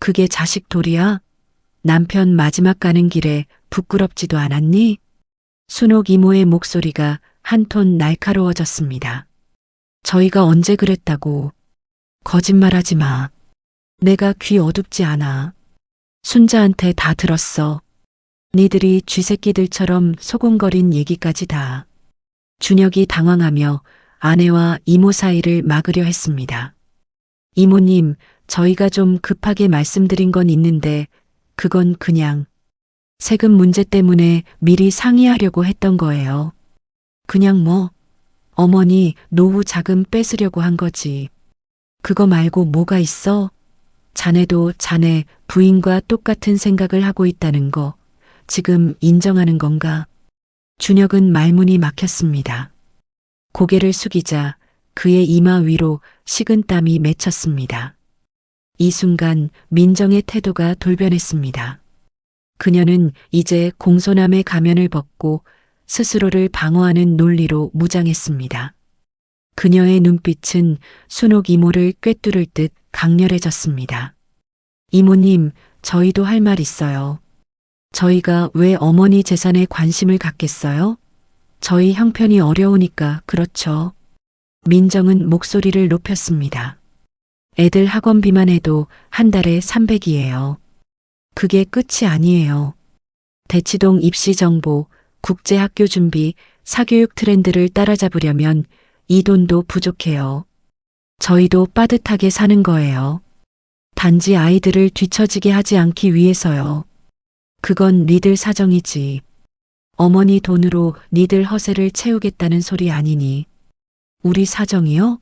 그게 자식 도리야? 남편 마지막 가는 길에 부끄럽지도 않았니? 순옥 이모의 목소리가 한 톤 날카로워졌습니다. 저희가 언제 그랬다고. 거짓말하지 마. 내가 귀 어둡지 않아. 순자한테 다 들었어. 니들이 쥐새끼들처럼 소곤거린 얘기까지 다. 준혁이 당황하며 아내와 이모 사이를 막으려 했습니다. 이모님, 저희가 좀 급하게 말씀드린 건 있는데 그건 그냥 세금 문제 때문에 미리 상의하려고 했던 거예요. 그냥 뭐 어머니 노후 자금 뺏으려고 한 거지. 그거 말고 뭐가 있어? 자네도 자네 부인과 똑같은 생각을 하고 있다는 거 지금 인정하는 건가? 준혁은 말문이 막혔습니다. 고개를 숙이자 그의 이마 위로 식은땀이 맺혔습니다. 이 순간 민정의 태도가 돌변했습니다. 그녀는 이제 공소남의 가면을 벗고 스스로를 방어하는 논리로 무장했습니다. 그녀의 눈빛은 순옥 이모를 꿰뚫을 듯 강렬해졌습니다. 이모님, 저희도 할 말 있어요. 저희가 왜 어머니 재산에 관심을 갖겠어요? 저희 형편이 어려우니까 그렇죠. 민정은 목소리를 높였습니다. 애들 학원비만 해도 한 달에 300이에요. 그게 끝이 아니에요. 대치동 입시 정보, 국제학교 준비, 사교육 트렌드를 따라잡으려면 이 돈도 부족해요. 저희도 빠듯하게 사는 거예요. 단지 아이들을 뒤처지게 하지 않기 위해서요. 그건 니들 사정이지. 어머니 돈으로 니들 허세를 채우겠다는 소리 아니니. 우리 사정이요?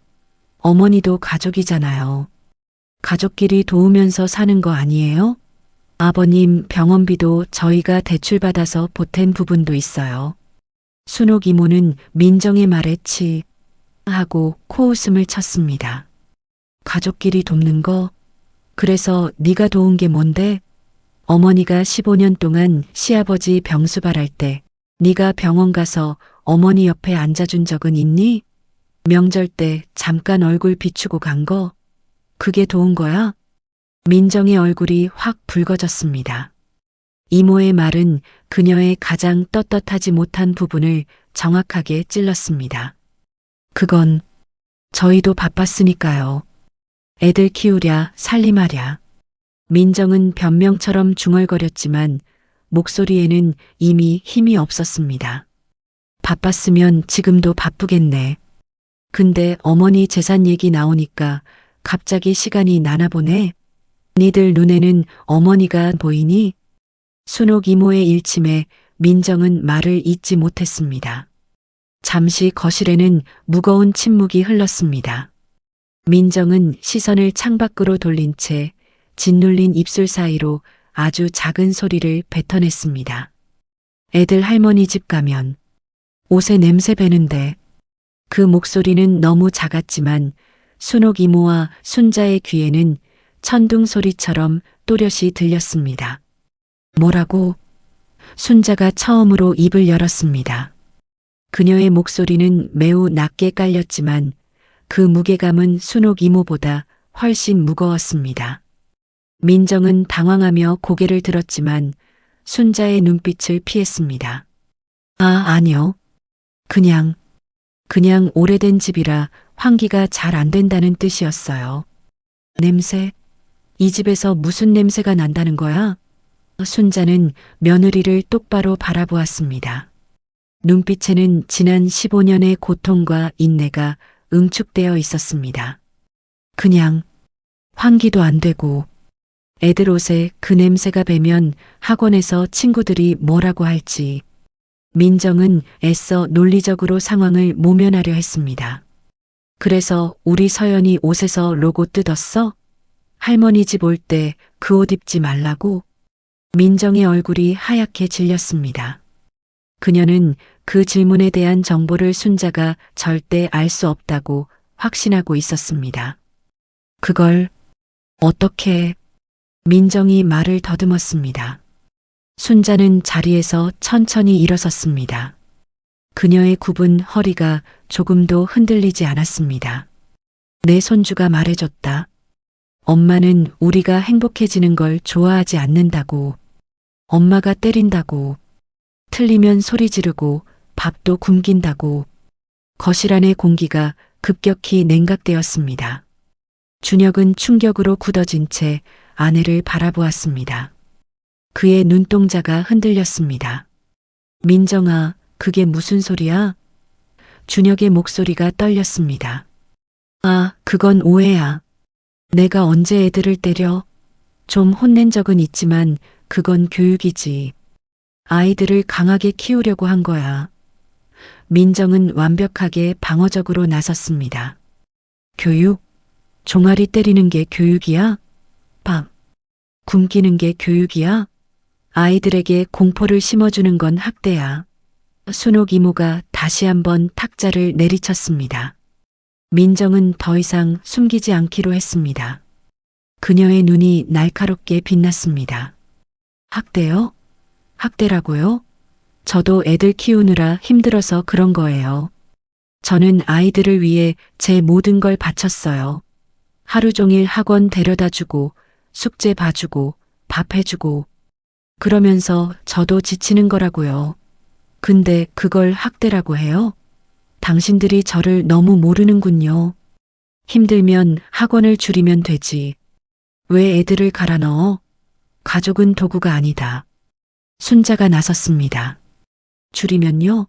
어머니도 가족이잖아요. 가족끼리 도우면서 사는 거 아니에요? 아버님 병원비도 저희가 대출받아서 보탠 부분도 있어요. 순옥 이모는 민정의 말에 치 하고 코웃음을 쳤습니다. 가족끼리 돕는 거? 그래서 네가 도운 게 뭔데? 어머니가 15년 동안 시아버지 병수발할 때 네가 병원 가서 어머니 옆에 앉아준 적은 있니? 명절 때 잠깐 얼굴 비추고 간 거? 그게 도운 거야? 민정의 얼굴이 확 붉어졌습니다. 이모의 말은 그녀의 가장 떳떳하지 못한 부분을 정확하게 찔렀습니다. 그건 저희도 바빴으니까요. 애들 키우랴 살림하랴. 민정은 변명처럼 중얼거렸지만 목소리에는 이미 힘이 없었습니다. 바빴으면 지금도 바쁘겠네. 근데 어머니 재산 얘기 나오니까 갑자기 시간이 나나 보네. 니들 눈에는 어머니가 보이니? 순옥 이모의 일침에 민정은 말을 잇지 못했습니다. 잠시 거실에는 무거운 침묵이 흘렀습니다. 민정은 시선을 창밖으로 돌린 채 짓눌린 입술 사이로 아주 작은 소리를 뱉어냈습니다. 애들 할머니 집 가면 옷에 냄새 배는데. 그 목소리는 너무 작았지만 순옥 이모와 순자의 귀에는 천둥 소리처럼 또렷이 들렸습니다. 뭐라고? 순자가 처음으로 입을 열었습니다. 그녀의 목소리는 매우 낮게 깔렸지만 그 무게감은 순옥 이모보다 훨씬 무거웠습니다. 민정은 당황하며 고개를 들었지만 순자의 눈빛을 피했습니다. 아니요. 그냥 오래된 집이라 환기가 잘 안 된다는 뜻이었어요. 냄새? 이 집에서 무슨 냄새가 난다는 거야? 순자는 며느리를 똑바로 바라보았습니다. 눈빛에는 지난 15년의 고통과 인내가 응축되어 있었습니다. 그냥 환기도 안 되고 애들 옷에 그 냄새가 배면 학원에서 친구들이 뭐라고 할지. 민정은 애써 논리적으로 상황을 모면하려 했습니다. 그래서 우리 서연이 옷에서 로고 뜯었어? 할머니 집 올 때 그 옷 입지 말라고? 민정의 얼굴이 하얗게 질렸습니다. 그녀는 그 질문에 대한 정보를 순자가 절대 알 수 없다고 확신하고 있었습니다. 그걸 어떻게? 민정이 말을 더듬었습니다. 순자는 자리에서 천천히 일어섰습니다. 그녀의 굽은 허리가 조금도 흔들리지 않았습니다. 내 손주가 말해줬다. 엄마는 우리가 행복해지는 걸 좋아하지 않는다고. 엄마가 때린다고. 틀리면 소리 지르고 밥도 굶긴다고. 거실 안의 공기가 급격히 냉각되었습니다. 준혁은 충격으로 굳어진 채 아내를 바라보았습니다. 그의 눈동자가 흔들렸습니다. 민정아, 그게 무슨 소리야? 준혁의 목소리가 떨렸습니다. 아, 그건 오해야. 내가 언제 애들을 때려? 좀 혼낸 적은 있지만 그건 교육이지. 아이들을 강하게 키우려고 한 거야. 민정은 완벽하게 방어적으로 나섰습니다. 교육? 종아리 때리는 게 교육이야? 밥 굶기는 게 교육이야? 아이들에게 공포를 심어주는 건 학대야. 순옥 이모가 다시 한번 탁자를 내리쳤습니다. 민정은 더 이상 숨기지 않기로 했습니다. 그녀의 눈이 날카롭게 빛났습니다. 학대요? 학대라고요? 저도 애들 키우느라 힘들어서 그런 거예요. 저는 아이들을 위해 제 모든 걸 바쳤어요. 하루 종일 학원 데려다 주고, 숙제 봐주고, 밥 해주고. 그러면서 저도 지치는 거라고요. 근데 그걸 학대라고 해요? 당신들이 저를 너무 모르는군요. 힘들면 학원을 줄이면 되지. 왜 애들을 갈아 넣어? 가족은 도구가 아니다. 순자가 나섰습니다. 줄이면요?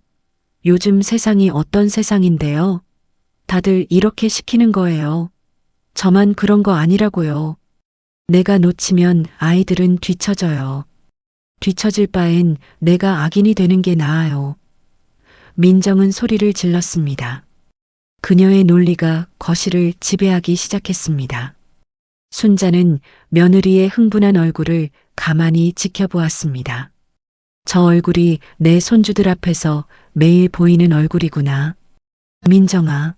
요즘 세상이 어떤 세상인데요? 다들 이렇게 시키는 거예요. 저만 그런 거 아니라고요. 내가 놓치면 아이들은 뒤처져요. 뒤처질 바엔 내가 악인이 되는 게 나아요. 민정은 소리를 질렀습니다. 그녀의 논리가 거실을 지배하기 시작했습니다. 순자는 며느리의 흥분한 얼굴을 가만히 지켜보았습니다. 저 얼굴이 내 손주들 앞에서 매일 보이는 얼굴이구나. 민정아.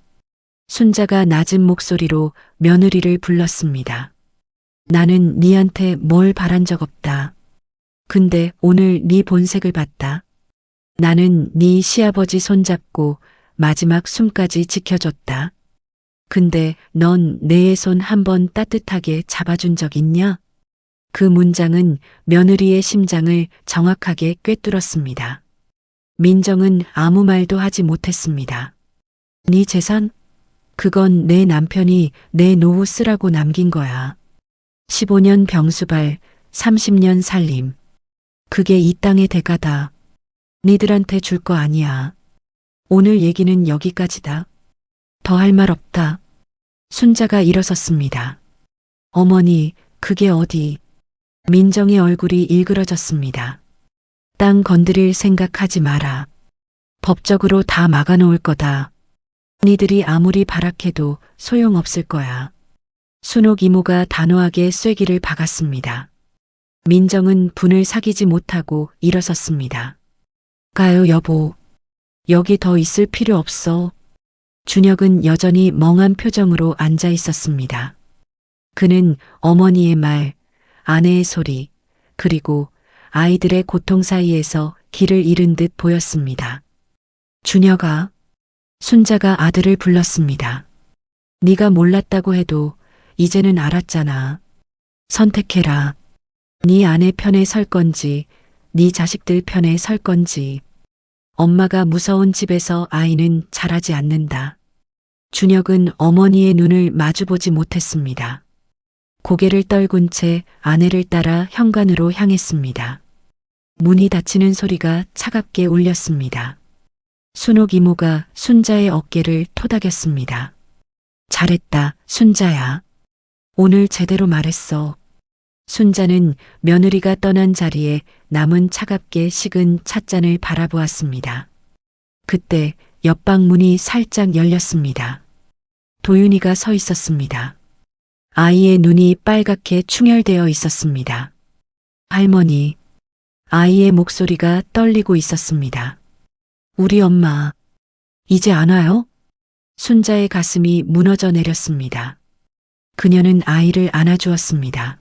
순자가 낮은 목소리로 며느리를 불렀습니다. 나는 니한테 뭘 바란 적 없다. 근데 오늘 네 본색을 봤다. 나는 네 시아버지 손잡고 마지막 숨까지 지켜줬다. 근데 넌 내 손 한 번 따뜻하게 잡아준 적 있냐? 그 문장은 며느리의 심장을 정확하게 꿰뚫었습니다. 민정은 아무 말도 하지 못했습니다. 네 재산? 그건 내 남편이 내 노후 쓰라고 남긴 거야. 15년 병수발, 30년 살림. 그게 이 땅의 대가다. 니들한테 줄 거 아니야. 오늘 얘기는 여기까지다. 더 할 말 없다. 순자가 일어섰습니다. 어머니, 그게 어디? 민정의 얼굴이 일그러졌습니다. 땅 건드릴 생각하지 마라. 법적으로 다 막아놓을 거다. 니들이 아무리 발악해도 소용없을 거야. 순옥 이모가 단호하게 쐐기를 박았습니다. 민정은 분을 사귀지 못하고 일어섰습니다. 가요 여보. 여기 더 있을 필요 없어. 준혁은 여전히 멍한 표정으로 앉아 있었습니다. 그는 어머니의 말, 아내의 소리, 그리고 아이들의 고통 사이에서 길을 잃은 듯 보였습니다. 준혁아. 순자가 아들을 불렀습니다. 네가 몰랐다고 해도 이제는 알았잖아. 선택해라. 네 아내 편에 설 건지, 네 자식들 편에 설 건지. 엄마가 무서운 집에서 아이는 자라지 않는다. 준혁은 어머니의 눈을 마주보지 못했습니다. 고개를 떨군 채 아내를 따라 현관으로 향했습니다. 문이 닫히는 소리가 차갑게 울렸습니다. 순옥 이모가 순자의 어깨를 토닥였습니다. 잘했다, 순자야. 오늘 제대로 말했어. 순자는 며느리가 떠난 자리에 남은 차갑게 식은 찻잔을 바라보았습니다. 그때 옆방 문이 살짝 열렸습니다. 도윤이가 서 있었습니다. 아이의 눈이 빨갛게 충혈되어 있었습니다. 할머니. 아이의 목소리가 떨리고 있었습니다. 우리 엄마, 이제 안 와요? 순자의 가슴이 무너져 내렸습니다. 그녀는 아이를 안아주었습니다.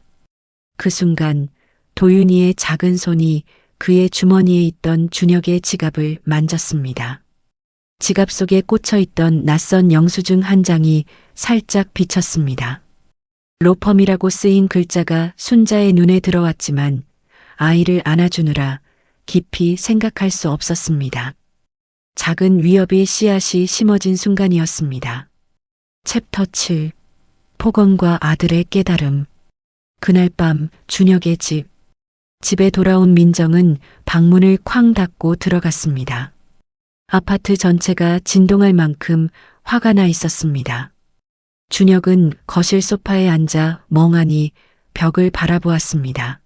그 순간 도윤이의 작은 손이 그의 주머니에 있던 준혁의 지갑을 만졌습니다. 지갑 속에 꽂혀 있던 낯선 영수증 한 장이 살짝 비쳤습니다. 로펌이라고 쓰인 글자가 순자의 눈에 들어왔지만 아이를 안아주느라 깊이 생각할 수 없었습니다. 작은 위협의 씨앗이 심어진 순간이었습니다. 챕터 7. 폭언과 아들의 깨달음. 그날 밤 준혁의 집. 집에 돌아온 민정은 방문을 쾅 닫고 들어갔습니다. 아파트 전체가 진동할 만큼 화가 나 있었습니다. 준혁은 거실 소파에 앉아 멍하니 벽을 바라보았습니다.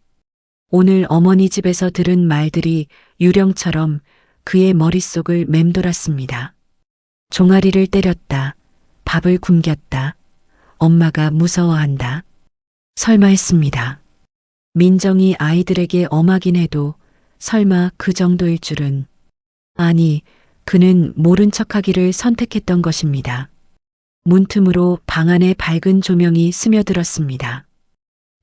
오늘 어머니 집에서 들은 말들이 유령처럼 그의 머릿속을 맴돌았습니다. 종아리를 때렸다. 밥을 굶겼다. 엄마가 무서워한다. 설마 했습니다. 민정이 아이들에게 엄하긴 해도 설마 그 정도일 줄은. 아니, 그는 모른 척하기를 선택했던 것입니다. 문틈으로 방 안에 밝은 조명이 스며들었습니다.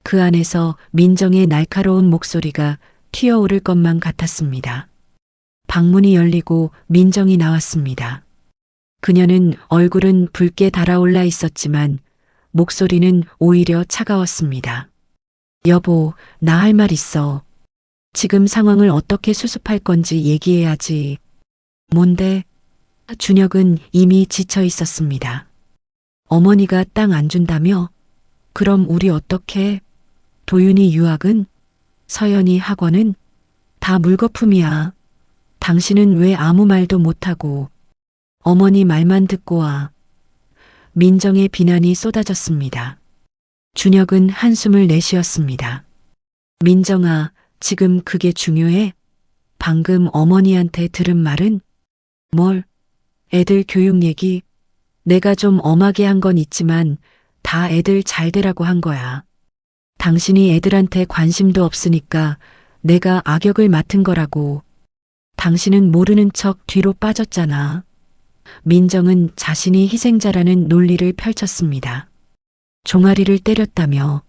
그 안에서 민정의 날카로운 목소리가 튀어오를 것만 같았습니다. 방문이 열리고 민정이 나왔습니다. 그녀는 얼굴은 붉게 달아올라 있었지만 목소리는 오히려 차가웠습니다. 여보, 나 할 말 있어. 지금 상황을 어떻게 수습할 건지 얘기해야지. 뭔데? 준혁은 이미 지쳐 있었습니다. 어머니가 땅 안 준다며? 그럼 우리 어떻게? 도윤이 유학은? 서연이 학원은? 다 물거품이야. 당신은 왜 아무 말도 못하고 어머니 말만 듣고 와. 민정의 비난이 쏟아졌습니다. 준혁은 한숨을 내쉬었습니다. 민정아, 지금 그게 중요해? 방금 어머니한테 들은 말은? 뭘? 애들 교육 얘기? 내가 좀 엄하게 한 건 있지만 다 애들 잘 되라고 한 거야. 당신이 애들한테 관심도 없으니까 내가 악역을 맡은 거라고. 당신은 모르는 척 뒤로 빠졌잖아. 민정은 자신이 희생자라는 논리를 펼쳤습니다. 종아리를 때렸다며,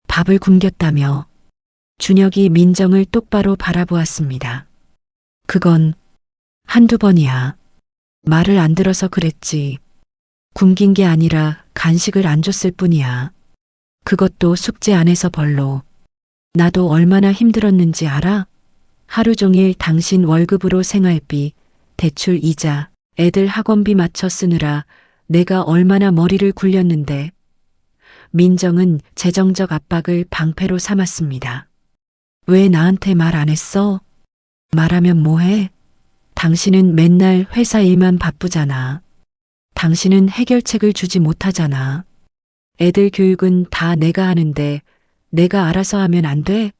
밥을 굶겼다며. 준혁이 민정을 똑바로 바라보았습니다. 그건 한두 번이야. 말을 안 들어서 그랬지. 굶긴 게 아니라 간식을 안 줬을 뿐이야. 그것도 숙제 안 해서 벌로. 나도 얼마나 힘들었는지 알아? 하루 종일 당신 월급으로 생활비, 대출 이자, 애들 학원비 맞춰 쓰느라 내가 얼마나 머리를 굴렸는데. 민정은 재정적 압박을 방패로 삼았습니다. 왜 나한테 말 안 했어? 말하면 뭐해? 당신은 맨날 회사 일만 바쁘잖아. 당신은 해결책을 주지 못하잖아. 애들 교육은 다 내가 하는데 내가 알아서 하면 안 돼?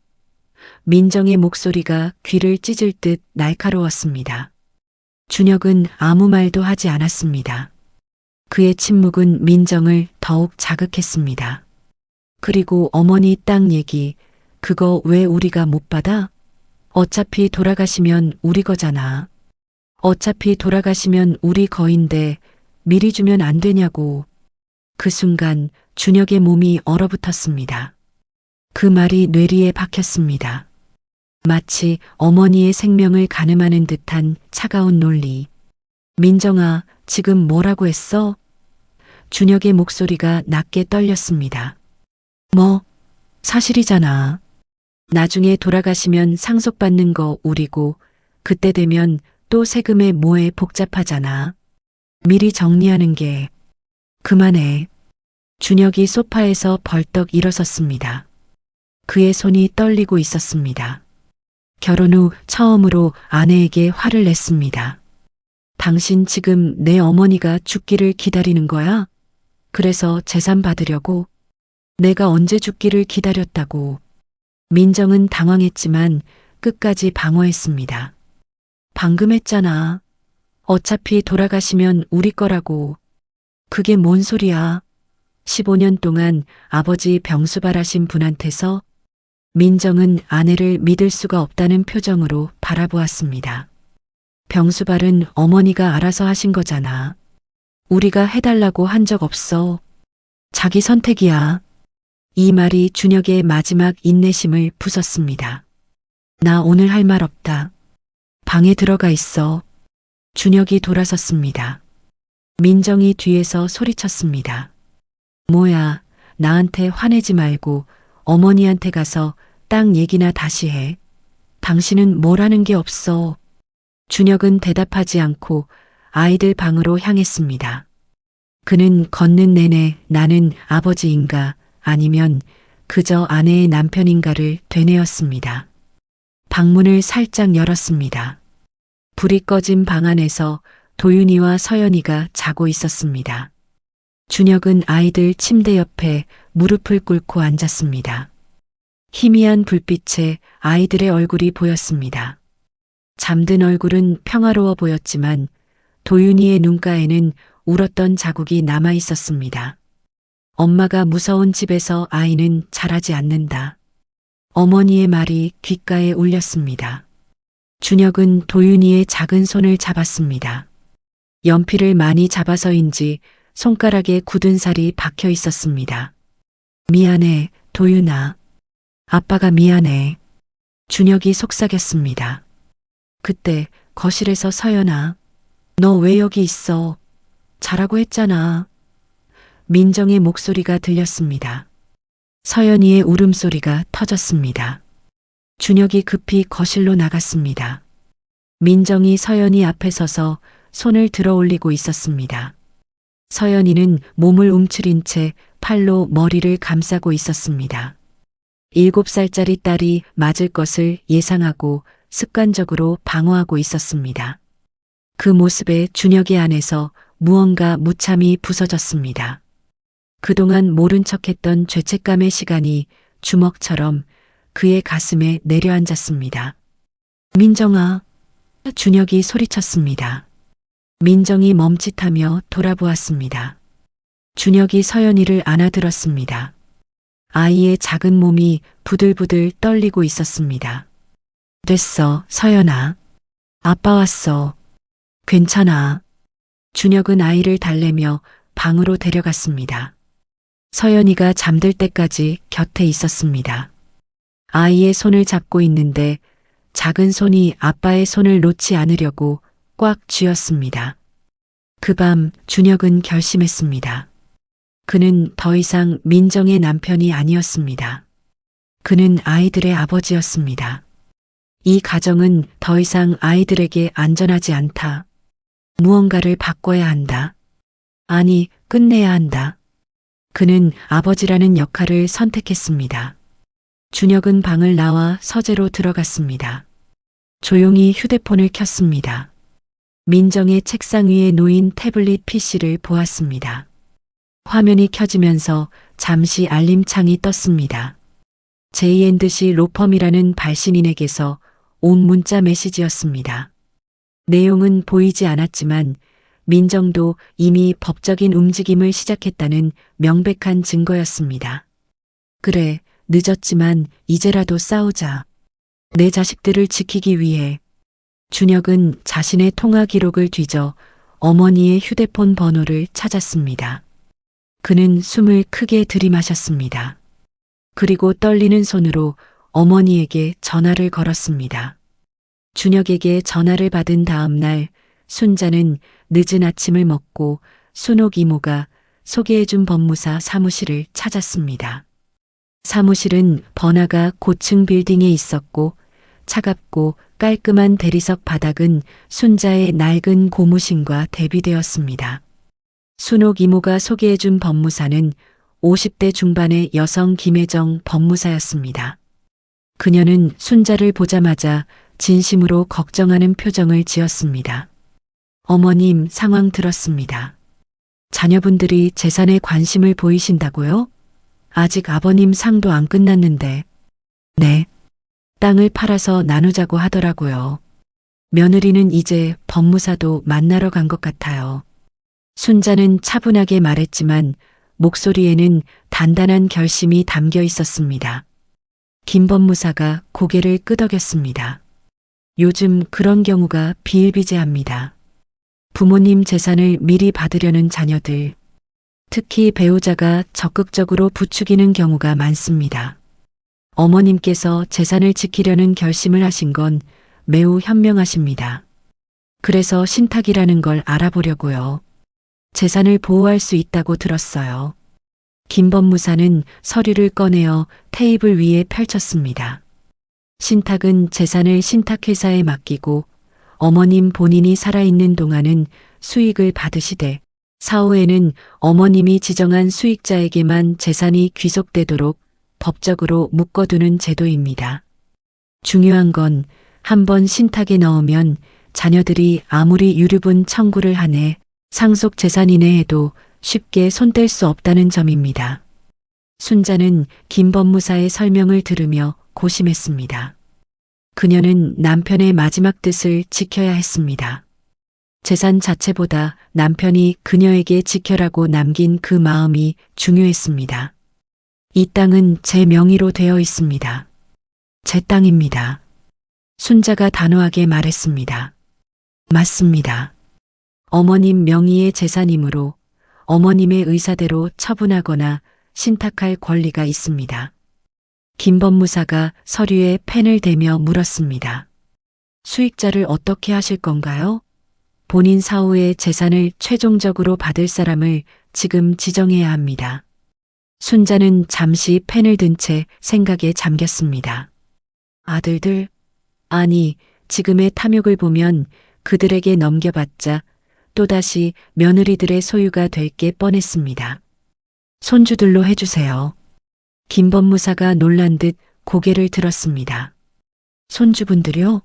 민정의 목소리가 귀를 찢을 듯 날카로웠습니다. 준혁은 아무 말도 하지 않았습니다. 그의 침묵은 민정을 더욱 자극했습니다. 그리고 어머니 땅 얘기, 그거 왜 우리가 못 받아? 어차피 돌아가시면 우리 거잖아. 어차피 돌아가시면 우리 거인데 미리 주면 안 되냐고. 그 순간 준혁의 몸이 얼어붙었습니다. 그 말이 뇌리에 박혔습니다. 마치 어머니의 생명을 가늠하는 듯한 차가운 논리. 민정아, 지금 뭐라고 했어? 준혁의 목소리가 낮게 떨렸습니다. 뭐, 사실이잖아. 나중에 돌아가시면 상속받는 거 우리고 그때 되면 또 세금에 뭐에 복잡하잖아. 미리 정리하는 게. 그만해. 준혁이 소파에서 벌떡 일어섰습니다. 그의 손이 떨리고 있었습니다. 결혼 후 처음으로 아내에게 화를 냈습니다. 당신 지금 내 어머니가 죽기를 기다리는 거야? 그래서 재산 받으려고? 내가 언제 죽기를 기다렸다고. 민정은 당황했지만 끝까지 방어했습니다. 방금 했잖아. 어차피 돌아가시면 우리 거라고. 그게 뭔 소리야. 15년 동안 아버지 병수발하신 분한테서. 민정은 아내를 믿을 수가 없다는 표정으로 바라보았습니다. 병수발은 어머니가 알아서 하신 거잖아. 우리가 해달라고 한 적 없어. 자기 선택이야. 이 말이 준혁의 마지막 인내심을 부쉈습니다. 나 오늘 할 말 없다. 방에 들어가 있어. 준혁이 돌아섰습니다. 민정이 뒤에서 소리쳤습니다. 뭐야, 나한테 화내지 말고 어머니한테 가서 땅 얘기나 다시 해. 당신은 뭘 하는 게 없어. 준혁은 대답하지 않고 아이들 방으로 향했습니다. 그는 걷는 내내 나는 아버지인가 아니면 그저 아내의 남편인가를 되뇌었습니다. 방문을 살짝 열었습니다. 불이 꺼진 방 안에서 도윤이와 서연이가 자고 있었습니다. 준혁은 아이들 침대 옆에 무릎을 꿇고 앉았습니다. 희미한 불빛에 아이들의 얼굴이 보였습니다. 잠든 얼굴은 평화로워 보였지만 도윤이의 눈가에는 울었던 자국이 남아 있었습니다. 엄마가 무서운 집에서 아이는 자라지 않는다. 어머니의 말이 귓가에 울렸습니다. 준혁은 도윤이의 작은 손을 잡았습니다. 연필을 많이 잡아서인지 손가락에 굳은 살이 박혀 있었습니다. 미안해, 도윤아. 아빠가 미안해. 준혁이 속삭였습니다. 그때 거실에서 서연아, 너 왜 여기 있어? 자라고 했잖아. 민정의 목소리가 들렸습니다. 서연이의 울음소리가 터졌습니다. 준혁이 급히 거실로 나갔습니다. 민정이 서연이 앞에 서서 손을 들어 올리고 있었습니다. 서연이는 몸을 움츠린 채 팔로 머리를 감싸고 있었습니다. 7살짜리 딸이 맞을 것을 예상하고 습관적으로 방어하고 있었습니다. 그 모습에 준혁의 안에서 무언가 무참히 부서졌습니다. 그동안 모른 척했던 죄책감의 시간이 주먹처럼 그의 가슴에 내려앉았습니다. 민정아, 준혁이 소리쳤습니다. 민정이 멈칫하며 돌아보았습니다. 준혁이 서연이를 안아들었습니다. 아이의 작은 몸이 부들부들 떨리고 있었습니다. 됐어, 서연아. 아빠 왔어. 괜찮아. 준혁은 아이를 달래며 방으로 데려갔습니다. 서연이가 잠들 때까지 곁에 있었습니다. 아이의 손을 잡고 있는데 작은 손이 아빠의 손을 놓지 않으려고 꽉 쥐었습니다. 그 밤 준혁은 결심했습니다. 그는 더 이상 민정의 남편이 아니었습니다. 그는 아이들의 아버지였습니다. 이 가정은 더 이상 아이들에게 안전하지 않다. 무언가를 바꿔야 한다. 아니, 끝내야 한다. 그는 아버지라는 역할을 선택했습니다. 준혁은 방을 나와 서재로 들어갔습니다. 조용히 휴대폰을 켰습니다. 민정의 책상 위에 놓인 태블릿 PC를 보았습니다. 화면이 켜지면서 잠시 알림창이 떴습니다. J&C 로펌이라는 발신인에게서 온 문자 메시지였습니다. 내용은 보이지 않았지만 민정도 이미 법적인 움직임을 시작했다는 명백한 증거였습니다. 그래, 늦었지만 이제라도 싸우자. 내 자식들을 지키기 위해. 준혁은 자신의 통화 기록을 뒤져 어머니의 휴대폰 번호를 찾았습니다. 그는 숨을 크게 들이마셨습니다. 그리고 떨리는 손으로 어머니에게 전화를 걸었습니다. 준혁에게 전화를 받은 다음 날 순자는 늦은 아침을 먹고 순옥 이모가 소개해준 법무사 사무실을 찾았습니다. 사무실은 번화가 고층 빌딩에 있었고 차갑고 깔끔한 대리석 바닥은 순자의 낡은 고무신과 대비되었습니다. 순옥 이모가 소개해준 법무사는 50대 중반의 여성 김혜정 법무사였습니다. 그녀는 순자를 보자마자 진심으로 걱정하는 표정을 지었습니다. 어머님, 상황 들었습니다. 자녀분들이 재산에 관심을 보이신다고요? 아직 아버님 상도 안 끝났는데. 네. 땅을 팔아서 나누자고 하더라고요. 며느리는 이제 법무사도 만나러 간 것 같아요. 순자는 차분하게 말했지만 목소리에는 단단한 결심이 담겨 있었습니다. 김 법무사가 고개를 끄덕였습니다. 요즘 그런 경우가 비일비재합니다. 부모님 재산을 미리 받으려는 자녀들, 특히 배우자가 적극적으로 부추기는 경우가 많습니다. 어머님께서 재산을 지키려는 결심을 하신 건 매우 현명하십니다. 그래서 신탁이라는 걸 알아보려고요. 재산을 보호할 수 있다고 들었어요. 김 법무사는 서류를 꺼내어 테이블 위에 펼쳤습니다. 신탁은 재산을 신탁회사에 맡기고 어머님 본인이 살아있는 동안은 수익을 받으시되 사후에는 어머님이 지정한 수익자에게만 재산이 귀속되도록 법적으로 묶어두는 제도입니다. 중요한 건 한번 신탁에 넣으면 자녀들이 아무리 유류분 청구를 하네 상속 재산 이내에도 쉽게 손댈 수 없다는 점입니다. 순자는 김 법무사의 설명을 들으며 고심했습니다. 그녀는 남편의 마지막 뜻을 지켜야 했습니다. 재산 자체보다 남편이 그녀에게 지켜라고 남긴 그 마음이 중요했습니다. 이 땅은 제 명의로 되어 있습니다. 제 땅입니다. 순자가 단호하게 말했습니다. 맞습니다. 어머님 명의의 재산이므로 어머님의 의사대로 처분하거나 신탁할 권리가 있습니다. 김 법무사가 서류에 펜을 대며 물었습니다. 수익자를 어떻게 하실 건가요? 본인 사후에 재산을 최종적으로 받을 사람을 지금 지정해야 합니다. 순자는 잠시 펜을 든 채 생각에 잠겼습니다. 아들들? 아니, 지금의 탐욕을 보면 그들에게 넘겨봤자 또다시 며느리들의 소유가 될 게 뻔했습니다. 손주들로 해주세요. 김 법무사가 놀란 듯 고개를 들었습니다. 손주분들요?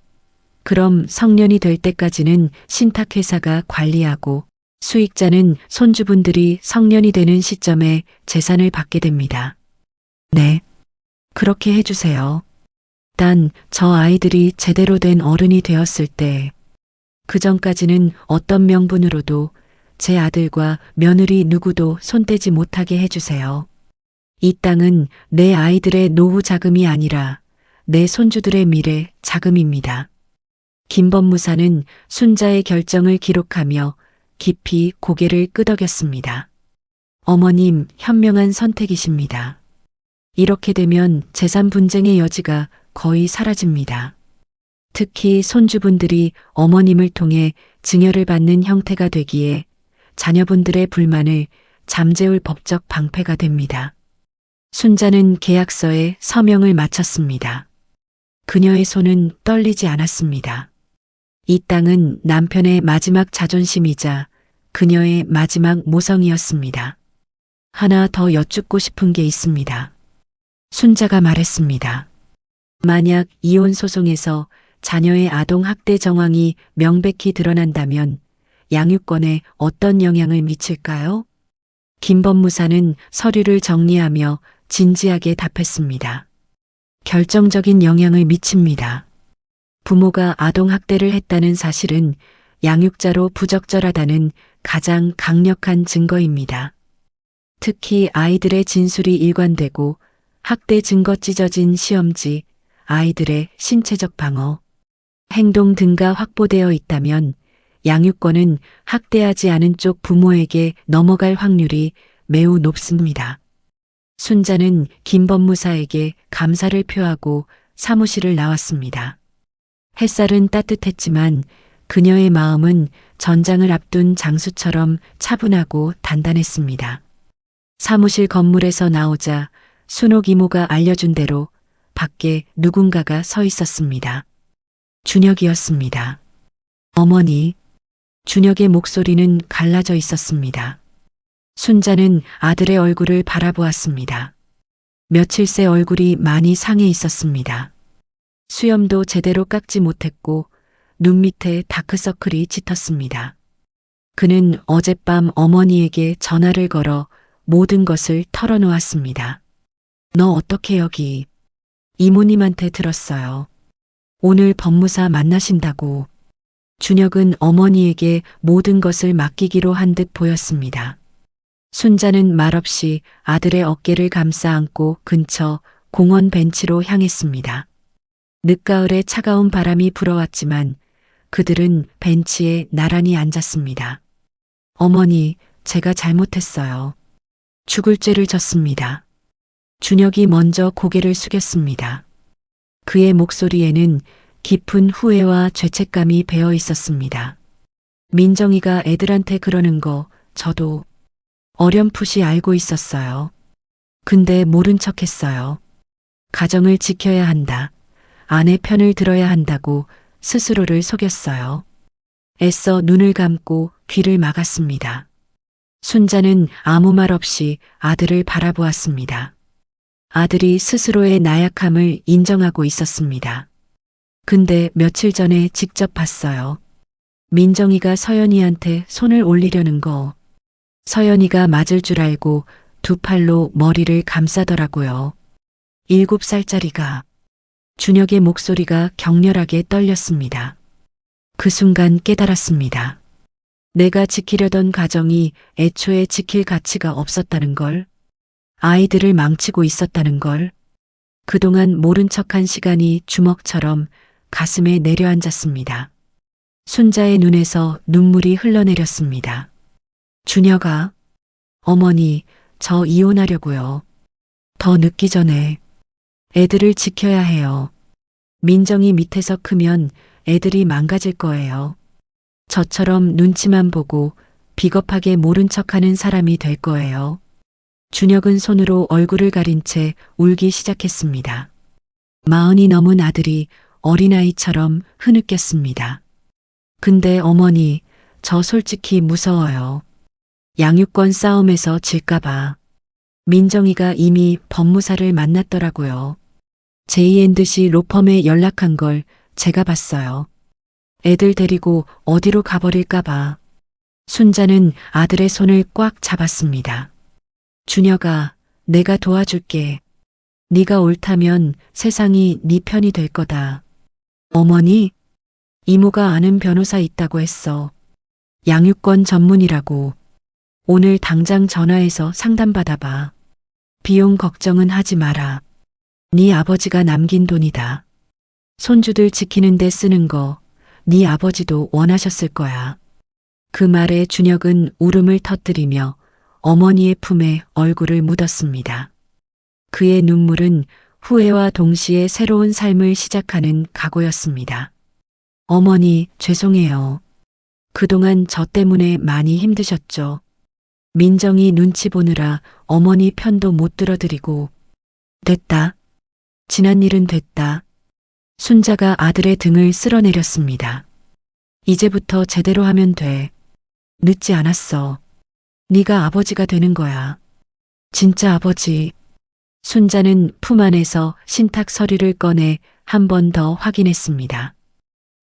그럼 성년이 될 때까지는 신탁회사가 관리하고 수익자는 손주분들이 성년이 되는 시점에 재산을 받게 됩니다. 네, 그렇게 해주세요. 단 저 아이들이 제대로 된 어른이 되었을 때 그 전까지는 어떤 명분으로도 제 아들과 며느리 누구도 손대지 못하게 해주세요. 이 땅은 내 아이들의 노후 자금이 아니라 내 손주들의 미래 자금입니다. 김 법무사는 순자의 결정을 기록하며 깊이 고개를 끄덕였습니다. 어머님, 현명한 선택이십니다. 이렇게 되면 재산 분쟁의 여지가 거의 사라집니다. 특히 손주분들이 어머님을 통해 증여를 받는 형태가 되기에 자녀분들의 불만을 잠재울 법적 방패가 됩니다. 순자는 계약서에 서명을 마쳤습니다. 그녀의 손은 떨리지 않았습니다. 이 땅은 남편의 마지막 자존심이자 그녀의 마지막 모성이었습니다. 하나 더 여쭙고 싶은 게 있습니다. 순자가 말했습니다. 만약 이혼 소송에서 자녀의 아동 학대 정황이 명백히 드러난다면 양육권에 어떤 영향을 미칠까요? 김 법무사는 서류를 정리하며 진지하게 답했습니다. 결정적인 영향을 미칩니다. 부모가 아동 학대를 했다는 사실은 양육자로 부적절하다는 가장 강력한 증거입니다. 특히 아이들의 진술이 일관되고 학대 증거 찢어진 시험지, 아이들의 신체적 방어, 행동 등가 확보되어 있다면 양육권은 학대하지 않은 쪽 부모에게 넘어갈 확률이 매우 높습니다. 순자는 김 법무사에게 감사를 표하고 사무실을 나왔습니다. 햇살은 따뜻했지만 그녀의 마음은 전장을 앞둔 장수처럼 차분하고 단단했습니다. 사무실 건물에서 나오자 순옥 이모가 알려준 대로 밖에 누군가가 서 있었습니다. 준혁이었습니다. 어머니, 준혁의 목소리는 갈라져 있었습니다. 순자는 아들의 얼굴을 바라보았습니다. 며칠 새 얼굴이 많이 상해 있었습니다. 수염도 제대로 깎지 못했고 눈 밑에 다크서클이 짙었습니다. 그는 어젯밤 어머니에게 전화를 걸어 모든 것을 털어놓았습니다. 너 어떻게 여기? 이모님한테 들었어요. 오늘 법무사 만나신다고. 준혁은 어머니에게 모든 것을 맡기기로 한 듯 보였습니다. 순자는 말없이 아들의 어깨를 감싸 안고 근처 공원 벤치로 향했습니다. 늦가을에 차가운 바람이 불어왔지만 그들은 벤치에 나란히 앉았습니다. 어머니, 제가 잘못했어요. 죽을 죄를 졌습니다. 준혁이 먼저 고개를 숙였습니다. 그의 목소리에는 깊은 후회와 죄책감이 배어 있었습니다. 민정이가 애들한테 그러는 거 저도 어렴풋이 알고 있었어요. 근데 모른 척 했어요. 가정을 지켜야 한다. 아내 편을 들어야 한다고 스스로를 속였어요. 애써 눈을 감고 귀를 막았습니다. 순자는 아무 말 없이 아들을 바라보았습니다. 아들이 스스로의 나약함을 인정하고 있었습니다. 근데 며칠 전에 직접 봤어요. 민정이가 서연이한테 손을 올리려는 거. 서연이가 맞을 줄 알고 두 팔로 머리를 감싸더라고요. 7살짜리가. 준혁의 목소리가 격렬하게 떨렸습니다. 그 순간 깨달았습니다. 내가 지키려던 가정이 애초에 지킬 가치가 없었다는 걸. 아이들을 망치고 있었다는 걸. 그동안 모른 척한 시간이 주먹처럼 가슴에 내려앉았습니다. 순자의 눈에서 눈물이 흘러내렸습니다. 준혁아, 어머니, 저 이혼하려고요. 더 늦기 전에 애들을 지켜야 해요. 민정이 밑에서 크면 애들이 망가질 거예요. 저처럼 눈치만 보고 비겁하게 모른 척하는 사람이 될 거예요. 준혁은 손으로 얼굴을 가린 채 울기 시작했습니다. 40이 넘은 아들이 어린아이처럼 흐느꼈습니다. 근데 어머니, 저 솔직히 무서워요. 양육권 싸움에서 질까봐. 민정이가 이미 법무사를 만났더라고요. J&C 로펌에 연락한 걸 제가 봤어요. 애들 데리고 어디로 가버릴까봐. 순자는 아들의 손을 꽉 잡았습니다. 준혁아, 내가 도와줄게. 네가 옳다면 세상이 네 편이 될 거다. 어머니, 이모가 아는 변호사 있다고 했어. 양육권 전문이라고. 오늘 당장 전화해서 상담받아봐. 비용 걱정은 하지 마라. 네 아버지가 남긴 돈이다. 손주들 지키는 데 쓰는 거 네 아버지도 원하셨을 거야. 그 말에 준혁은 울음을 터뜨리며 어머니의 품에 얼굴을 묻었습니다. 그의 눈물은 후회와 동시에 새로운 삶을 시작하는 각오였습니다. 어머니, 죄송해요. 그동안 저 때문에 많이 힘드셨죠. 민정이 눈치 보느라 어머니 편도 못 들어드리고. 됐다. 지난 일은 됐다. 순자가 아들의 등을 쓸어내렸습니다. 이제부터 제대로 하면 돼. 늦지 않았어. 네가 아버지가 되는 거야. 진짜 아버지. 순자는 품 안에서 신탁 서류를 꺼내 한 번 더 확인했습니다.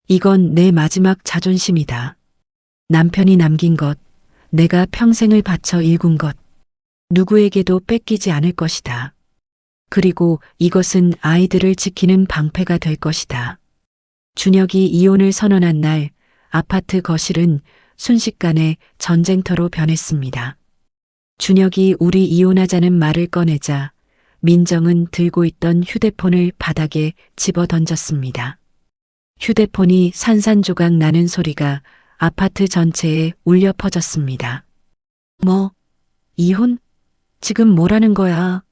이건 내 마지막 자존심이다. 남편이 남긴 것, 내가 평생을 바쳐 일군 것, 누구에게도 뺏기지 않을 것이다. 그리고 이것은 아이들을 지키는 방패가 될 것이다. 준혁이 이혼을 선언한 날 아파트 거실은 순식간에 전쟁터로 변했습니다. 준혁이 우리 이혼하자는 말을 꺼내자 민정은 들고 있던 휴대폰을 바닥에 집어 던졌습니다. 휴대폰이 산산조각 나는 소리가 아파트 전체에 울려 퍼졌습니다. 뭐? 이혼? 지금 뭐라는 거야?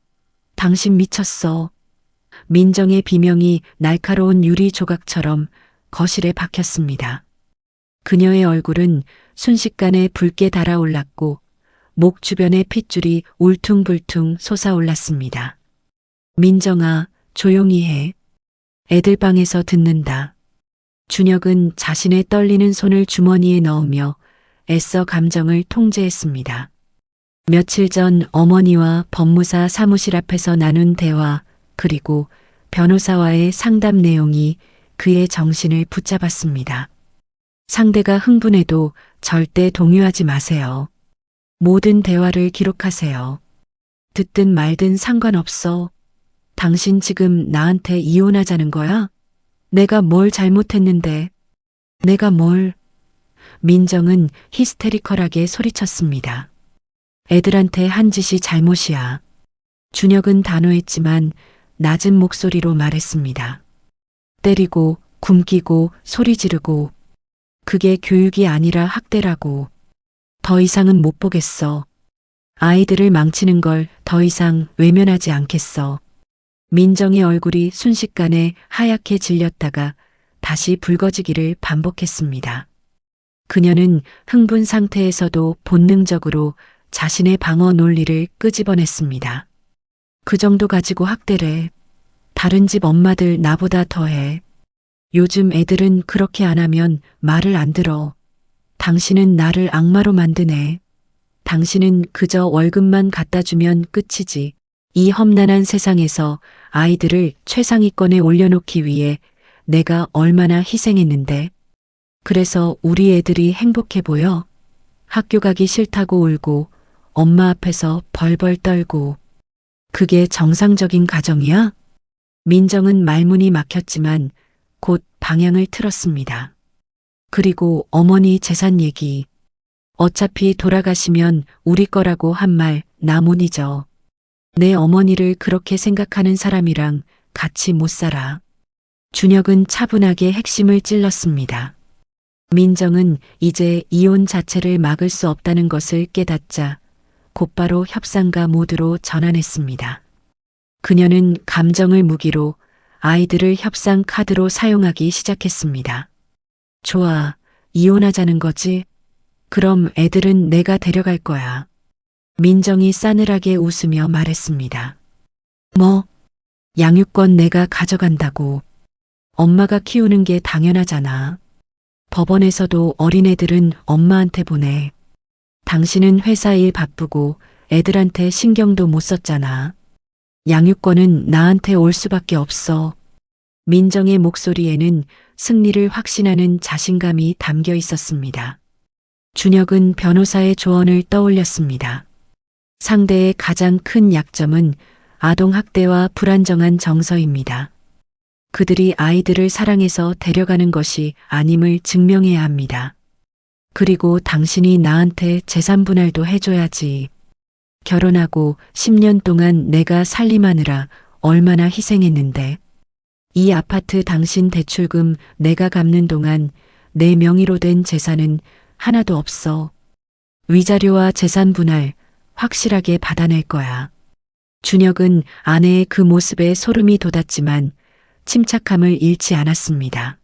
당신 미쳤어. 민정의 비명이 날카로운 유리 조각처럼 거실에 박혔습니다. 그녀의 얼굴은 순식간에 붉게 달아올랐고 목 주변의 핏줄이 울퉁불퉁 솟아올랐습니다. 민정아, 조용히 해. 애들 방에서 듣는다. 준혁은 자신의 떨리는 손을 주머니에 넣으며 애써 감정을 통제했습니다. 며칠 전 어머니와 법무사 사무실 앞에서 나눈 대화 그리고 변호사와의 상담 내용이 그의 정신을 붙잡았습니다. 상대가 흥분해도 절대 동요하지 마세요. 모든 대화를 기록하세요. 듣든 말든 상관없어. 당신 지금 나한테 이혼하자는 거야? 내가 뭘 잘못했는데? 내가 뭘? 민정은 히스테리컬하게 소리쳤습니다. 애들한테 한 짓이 잘못이야. 준혁은 단호했지만 낮은 목소리로 말했습니다. 때리고 굶기고 소리 지르고 그게 교육이 아니라 학대라고. 더 이상은 못 보겠어. 아이들을 망치는 걸 더 이상 외면하지 않겠어. 민정의 얼굴이 순식간에 하얗게 질렸다가 다시 붉어지기를 반복했습니다. 그녀는 흥분 상태에서도 본능적으로 자신의 방어 논리를 끄집어냈습니다. 그 정도 가지고 학대래. 다른 집 엄마들 나보다 더해. 요즘 애들은 그렇게 안 하면 말을 안 들어. 당신은 나를 악마로 만드네. 당신은 그저 월급만 갖다 주면 끝이지. 이 험난한 세상에서 아이들을 최상위권에 올려놓기 위해 내가 얼마나 희생했는데. 그래서 우리 애들이 행복해 보여? 학교 가기 싫다고 울고 엄마 앞에서 벌벌 떨고. 그게 정상적인 가정이야? 민정은 말문이 막혔지만 곧 방향을 틀었습니다. 그리고 어머니 재산 얘기. 어차피 돌아가시면 우리 거라고 한 말 나 못 잊어. 내 어머니를 그렇게 생각하는 사람이랑 같이 못 살아. 준혁은 차분하게 핵심을 찔렀습니다. 민정은 이제 이혼 자체를 막을 수 없다는 것을 깨닫자 곧바로 협상가 모드로 전환했습니다. 그녀는 감정을 무기로 아이들을 협상 카드로 사용하기 시작했습니다. 좋아, 이혼하자는 거지? 그럼 애들은 내가 데려갈 거야. 민정이 싸늘하게 웃으며 말했습니다. 뭐? 양육권 내가 가져간다고. 엄마가 키우는 게 당연하잖아. 법원에서도 어린애들은 엄마한테 보내. 당신은 회사 일 바쁘고 애들한테 신경도 못 썼잖아. 양육권은 나한테 올 수밖에 없어. 민정의 목소리에는 승리를 확신하는 자신감이 담겨 있었습니다. 준혁은 변호사의 조언을 떠올렸습니다. 상대의 가장 큰 약점은 아동학대와 불안정한 정서입니다. 그들이 아이들을 사랑해서 데려가는 것이 아님을 증명해야 합니다. 그리고 당신이 나한테 재산 분할도 해줘야지. 결혼하고 10년 동안 내가 살림하느라 얼마나 희생했는데. 이 아파트 당신 대출금 내가 갚는 동안 내 명의로 된 재산은 하나도 없어. 위자료와 재산 분할 확실하게 받아낼 거야. 준혁은 아내의 그 모습에 소름이 돋았지만 침착함을 잃지 않았습니다.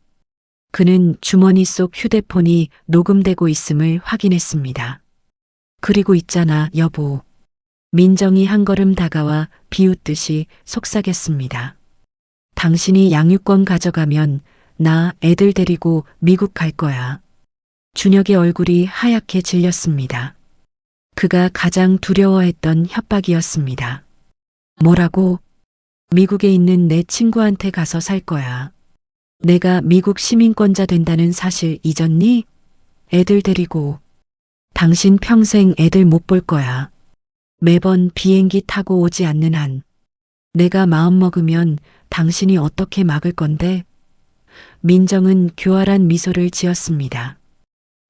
그는 주머니 속 휴대폰이 녹음되고 있음을 확인했습니다. 그리고 있잖아, 여보. 민정이 한 걸음 다가와 비웃듯이 속삭였습니다. 당신이 양육권 가져가면 나 애들 데리고 미국 갈 거야. 준혁의 얼굴이 하얗게 질렸습니다. 그가 가장 두려워했던 협박이었습니다. 뭐라고? 미국에 있는 내 친구한테 가서 살 거야. 내가 미국 시민권자 된다는 사실 잊었니? 애들 데리고. 당신 평생 애들 못 볼 거야. 매번 비행기 타고 오지 않는 한. 내가 마음먹으면 당신이 어떻게 막을 건데? 민정은 교활한 미소를 지었습니다.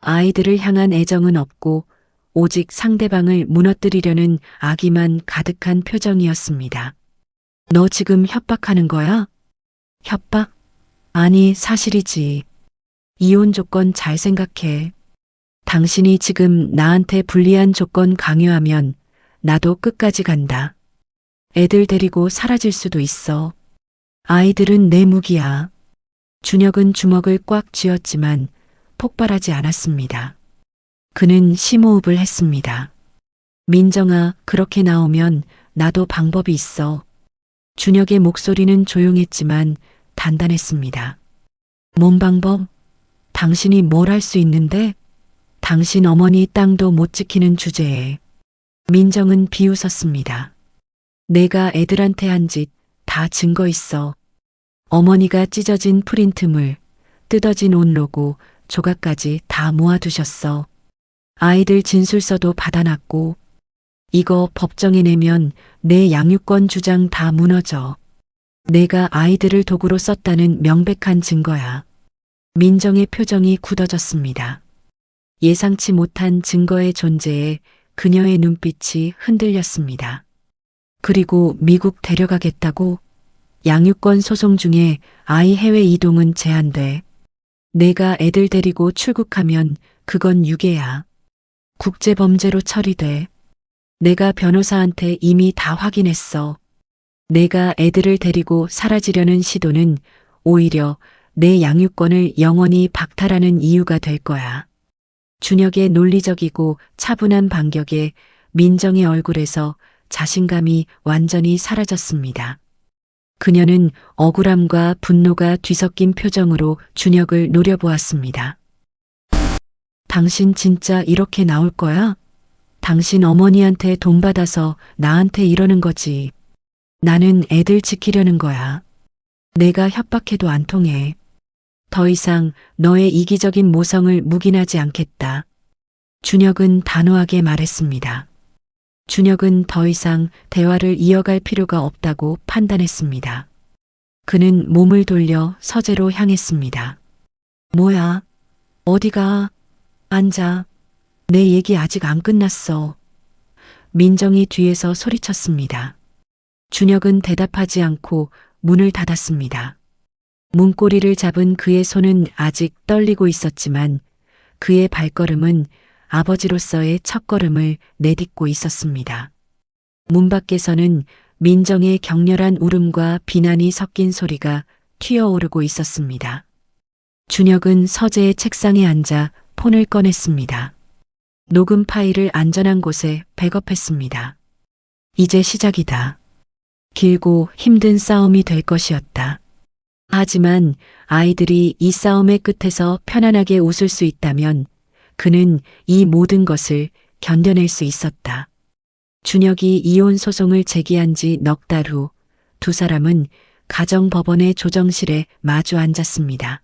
아이들을 향한 애정은 없고 오직 상대방을 무너뜨리려는 악의만 가득한 표정이었습니다. 너 지금 협박하는 거야? 협박? 아니, 사실이지. 이혼 조건 잘 생각해. 당신이 지금 나한테 불리한 조건 강요하면 나도 끝까지 간다. 애들 데리고 사라질 수도 있어. 아이들은 내 무기야. 준혁은 주먹을 꽉 쥐었지만 폭발하지 않았습니다. 그는 심호흡을 했습니다. 민정아, 그렇게 나오면 나도 방법이 있어. 준혁의 목소리는 조용했지만 단단했습니다. 뭔 방법? 당신이 뭘 할 수 있는데? 당신 어머니 땅도 못 지키는 주제에. 민정은 비웃었습니다. 내가 애들한테 한 짓 다 증거 있어. 어머니가 찢어진 프린트물, 뜯어진 옷 로고, 조각까지 다 모아두셨어. 아이들 진술서도 받아놨고. 이거 법정에 내면 내 양육권 주장 다 무너져. 내가 아이들을 도구로 썼다는 명백한 증거야. 민정의 표정이 굳어졌습니다. 예상치 못한 증거의 존재에 그녀의 눈빛이 흔들렸습니다. 그리고 미국 데려가겠다고? 양육권 소송 중에 아이 해외 이동은 제한돼. 내가 애들 데리고 출국하면 그건 유괴야. 국제범죄로 처리돼. 내가 변호사한테 이미 다 확인했어. 내가 애들을 데리고 사라지려는 시도는 오히려 내 양육권을 영원히 박탈하는 이유가 될 거야. 준혁의 논리적이고 차분한 반격에 민정의 얼굴에서 자신감이 완전히 사라졌습니다. 그녀는 억울함과 분노가 뒤섞인 표정으로 준혁을 노려보았습니다. 당신 진짜 이렇게 나올 거야? 당신 어머니한테 돈 받아서 나한테 이러는 거지. 나는 애들 지키려는 거야. 내가 협박해도 안 통해. 더 이상 너의 이기적인 모성을 묵인하지 않겠다. 준혁은 단호하게 말했습니다. 준혁은 더 이상 대화를 이어갈 필요가 없다고 판단했습니다. 그는 몸을 돌려 서재로 향했습니다. 뭐야? 어디가? 앉아. 내 얘기 아직 안 끝났어. 민정이 뒤에서 소리쳤습니다. 준혁은 대답하지 않고 문을 닫았습니다. 문고리를 잡은 그의 손은 아직 떨리고 있었지만 그의 발걸음은 아버지로서의 첫걸음을 내딛고 있었습니다. 문 밖에서는 민정의 격렬한 울음과 비난이 섞인 소리가 튀어오르고 있었습니다. 준혁은 서재의 책상에 앉아 폰을 꺼냈습니다. 녹음 파일을 안전한 곳에 백업했습니다. 이제 시작이다. 길고 힘든 싸움이 될 것이었다. 하지만 아이들이 이 싸움의 끝에서 편안하게 웃을 수 있다면 그는 이 모든 것을 견뎌낼 수 있었다. 준혁이 이혼 소송을 제기한 지 넉 달 후 두 사람은 가정법원의 조정실에 마주 앉았습니다.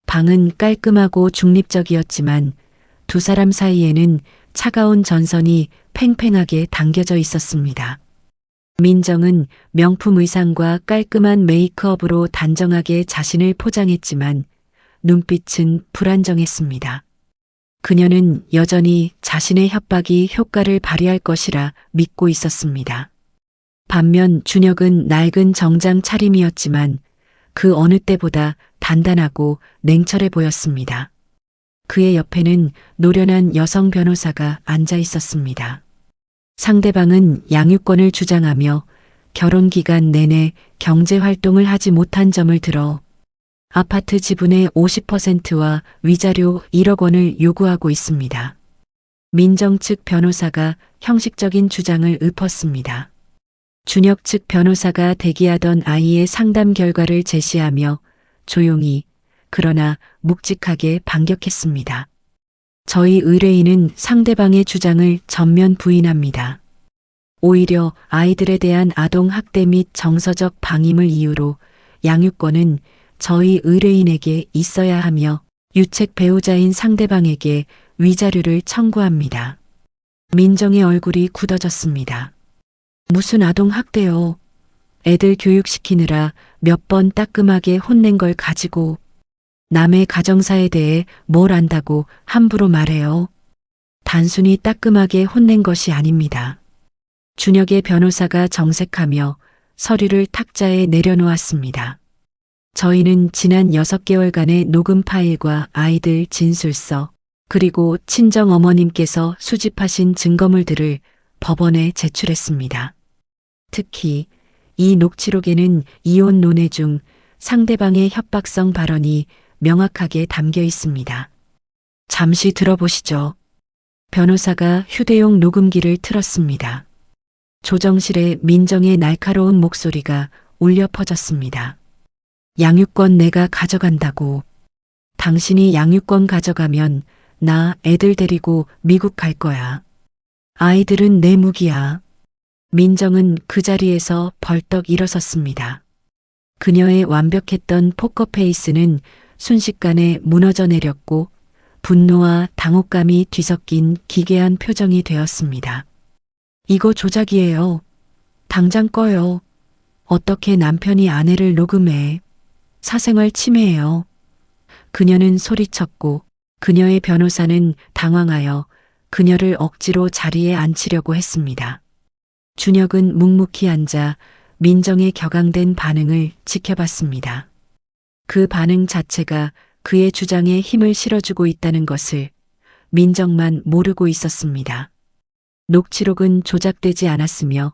방은 깔끔하고 중립적이었지만 두 사람 사이에는 차가운 전선이 팽팽하게 당겨져 있었습니다. 민정은 명품 의상과 깔끔한 메이크업으로 단정하게 자신을 포장했지만 눈빛은 불안정했습니다. 그녀는 여전히 자신의 협박이 효과를 발휘할 것이라 믿고 있었습니다. 반면 준혁은 낡은 정장 차림이었지만 그 어느 때보다 단단하고 냉철해 보였습니다. 그의 옆에는 노련한 여성 변호사가 앉아 있었습니다. 상대방은 양육권을 주장하며 결혼 기간 내내 경제 활동을 하지 못한 점을 들어 아파트 지분의 50%와 위자료 1억 원을 요구하고 있습니다. 민정 측 변호사가 형식적인 주장을 읊었습니다. 준혁 측 변호사가 대기하던 아이의 상담 결과를 제시하며 조용히 그러나 묵직하게 반격했습니다. 저희 의뢰인은 상대방의 주장을 전면 부인합니다. 오히려 아이들에 대한 아동 학대 및 정서적 방임을 이유로 양육권은 저희 의뢰인에게 있어야 하며 유책 배우자인 상대방에게 위자료를 청구합니다. 민정의 얼굴이 굳어졌습니다. 무슨 아동 학대요? 애들 교육시키느라 몇 번 따끔하게 혼낸 걸 가지고 남의 가정사에 대해 뭘 안다고 함부로 말해요. 단순히 따끔하게 혼낸 것이 아닙니다. 준혁의 변호사가 정색하며 서류를 탁자에 내려놓았습니다. 저희는 지난 6개월간의 녹음 파일과 아이들 진술서, 그리고 친정 어머님께서 수집하신 증거물들을 법원에 제출했습니다. 특히 이 녹취록에는 이혼 논의 중 상대방의 협박성 발언이 명확하게 담겨 있습니다. 잠시 들어보시죠. 변호사가 휴대용 녹음기를 틀었습니다. 조정실에 민정의 날카로운 목소리가 울려 퍼졌습니다. 양육권 내가 가져간다고. 당신이 양육권 가져가면 나 애들 데리고 미국 갈 거야. 아이들은 내 무기야. 민정은 그 자리에서 벌떡 일어섰습니다. 그녀의 완벽했던 포커페이스는 순식간에 무너져 내렸고 분노와 당혹감이 뒤섞인 기괴한 표정이 되었습니다. 이거 조작이에요. 당장 꺼요. 어떻게 남편이 아내를 녹음해. 사생활 침해예요. 그녀는 소리쳤고 그녀의 변호사는 당황하여 그녀를 억지로 자리에 앉히려고 했습니다. 준혁은 묵묵히 앉아 민정의 격앙된 반응을 지켜봤습니다. 그 반응 자체가 그의 주장에 힘을 실어주고 있다는 것을 민정만 모르고 있었습니다. 녹취록은 조작되지 않았으며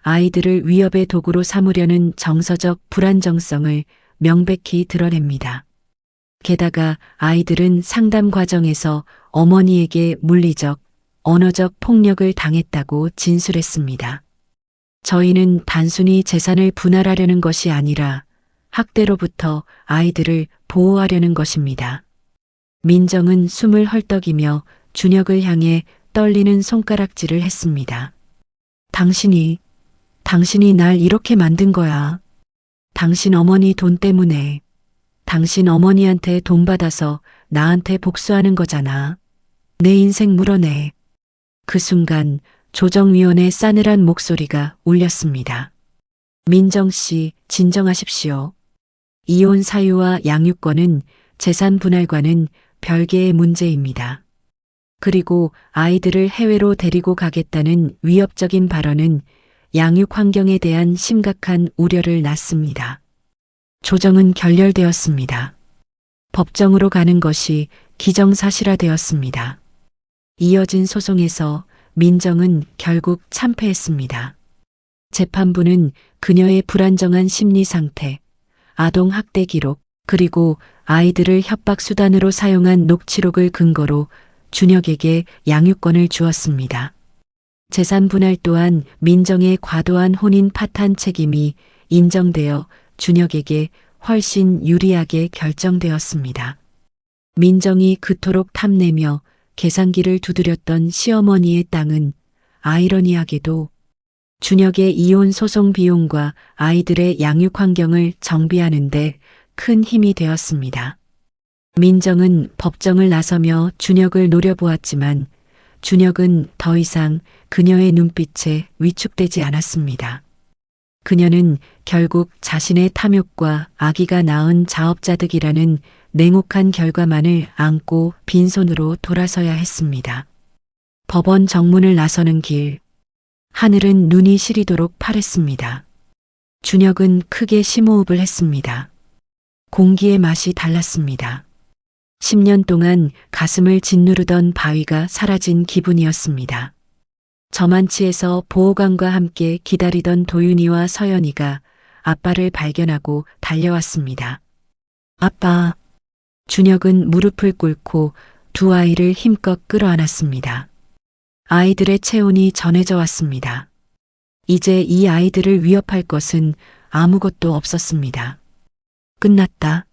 아이들을 위협의 도구로 삼으려는 정서적 불안정성을 명백히 드러냅니다. 게다가 아이들은 상담 과정에서 어머니에게 물리적, 언어적 폭력을 당했다고 진술했습니다. 저희는 단순히 재산을 분할하려는 것이 아니라 학대로부터 아이들을 보호하려는 것입니다. 민정은 숨을 헐떡이며 준혁을 향해 떨리는 손가락질을 했습니다. 당신이 날 이렇게 만든 거야. 당신 어머니 돈 때문에. 당신 어머니한테 돈 받아서 나한테 복수하는 거잖아. 내 인생 물어내. 그 순간 조정위원의 싸늘한 목소리가 울렸습니다. 민정 씨, 진정하십시오. 이혼 사유와 양육권은 재산 분할과는 별개의 문제입니다. 그리고 아이들을 해외로 데리고 가겠다는 위협적인 발언은 양육 환경에 대한 심각한 우려를 낳습니다. 조정은 결렬되었습니다. 법정으로 가는 것이 기정사실화되었습니다. 이어진 소송에서 민정은 결국 참패했습니다. 재판부는 그녀의 불안정한 심리 상태, 아동 학대 기록, 그리고 아이들을 협박 수단으로 사용한 녹취록을 근거로 준혁에게 양육권을 주었습니다. 재산 분할 또한 민정의 과도한 혼인 파탄 책임이 인정되어 준혁에게 훨씬 유리하게 결정되었습니다. 민정이 그토록 탐내며 계산기를 두드렸던 시어머니의 땅은 아이러니하게도 준혁의 이혼 소송 비용과 아이들의 양육 환경을 정비하는데 큰 힘이 되었습니다. 민정은 법정을 나서며 준혁을 노려보았지만 준혁은 더 이상 그녀의 눈빛에 위축되지 않았습니다. 그녀는 결국 자신의 탐욕과 아기가 낳은 자업자득이라는 냉혹한 결과만을 안고 빈손으로 돌아서야 했습니다. 법원 정문을 나서는 길, 하늘은 눈이 시리도록 파랬습니다. 준혁은 크게 심호흡을 했습니다. 공기의 맛이 달랐습니다. 10년 동안 가슴을 짓누르던 바위가 사라진 기분이었습니다. 저만치에서 보호관과 함께 기다리던 도윤이와 서연이가 아빠를 발견하고 달려왔습니다. 아빠. 준혁은 무릎을 꿇고 두 아이를 힘껏 끌어안았습니다. 아이들의 체온이 전해져 왔습니다. 이제 이 아이들을 위협할 것은 아무것도 없었습니다. 끝났다.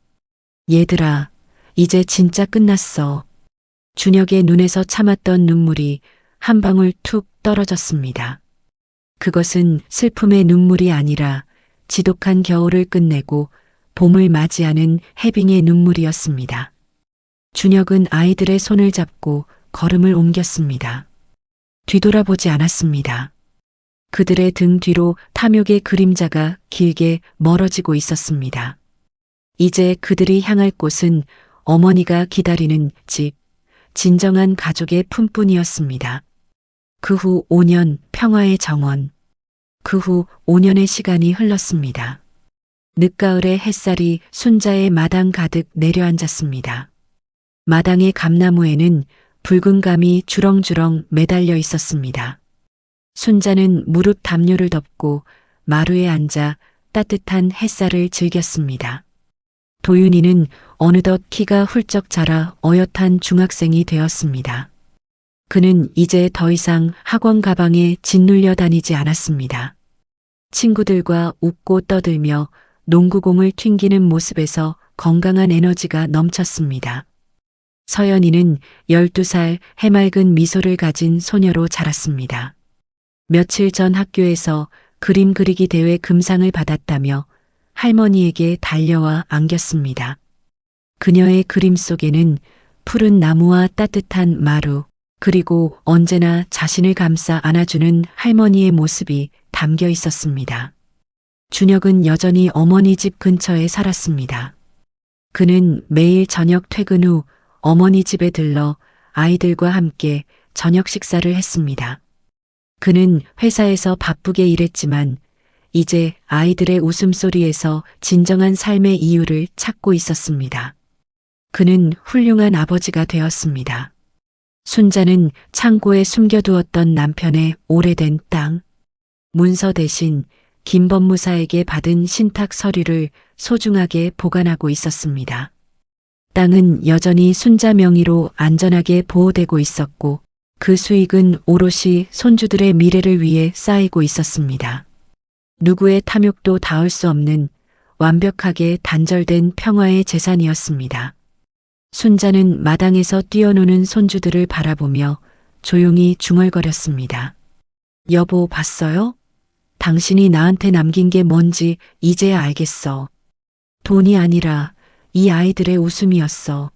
얘들아, 이제 진짜 끝났어. 준혁의 눈에서 참았던 눈물이 한 방울 툭 떨어졌습니다. 그것은 슬픔의 눈물이 아니라 지독한 겨울을 끝내고 봄을 맞이하는 해빙의 눈물이었습니다. 준혁은 아이들의 손을 잡고 걸음을 옮겼습니다. 뒤돌아보지 않았습니다. 그들의 등 뒤로 탐욕의 그림자가 길게 멀어지고 있었습니다. 이제 그들이 향할 곳은 어머니가 기다리는 집, 진정한 가족의 품뿐이었습니다. 그 후 5년 평화의 정원. 그 후 5년의 시간이 흘렀습니다. 늦가을의 햇살이 순자의 마당 가득 내려앉았습니다. 마당의 감나무에는 붉은 감이 주렁주렁 매달려 있었습니다. 순자는 무릎 담요를 덮고 마루에 앉아 따뜻한 햇살을 즐겼습니다. 도윤이는 어느덧 키가 훌쩍 자라 어엿한 중학생이 되었습니다. 그는 이제 더 이상 학원 가방에 짓눌려 다니지 않았습니다. 친구들과 웃고 떠들며 농구공을 튕기는 모습에서 건강한 에너지가 넘쳤습니다. 서연이는 12살 해맑은 미소를 가진 소녀로 자랐습니다. 며칠 전 학교에서 그림 그리기 대회 금상을 받았다며 할머니에게 달려와 안겼습니다. 그녀의 그림 속에는 푸른 나무와 따뜻한 마루, 그리고 언제나 자신을 감싸 안아주는 할머니의 모습이 담겨 있었습니다. 준혁은 여전히 어머니 집 근처에 살았습니다. 그는 매일 저녁 퇴근 후 어머니 집에 들러 아이들과 함께 저녁 식사를 했습니다. 그는 회사에서 바쁘게 일했지만 이제 아이들의 웃음소리에서 진정한 삶의 이유를 찾고 있었습니다. 그는 훌륭한 아버지가 되었습니다. 순자는 창고에 숨겨두었던 남편의 오래된 땅, 문서 대신 김 법무사에게 받은 신탁 서류를 소중하게 보관하고 있었습니다. 땅은 여전히 순자 명의로 안전하게 보호되고 있었고 그 수익은 오롯이 손주들의 미래를 위해 쌓이고 있었습니다. 누구의 탐욕도 닿을 수 없는 완벽하게 단절된 평화의 재산이었습니다. 순자는 마당에서 뛰어노는 손주들을 바라보며 조용히 중얼거렸습니다. 여보, 봤어요? 당신이 나한테 남긴 게 뭔지 이제야 알겠어. 돈이 아니라 이 아이들의 웃음이었어.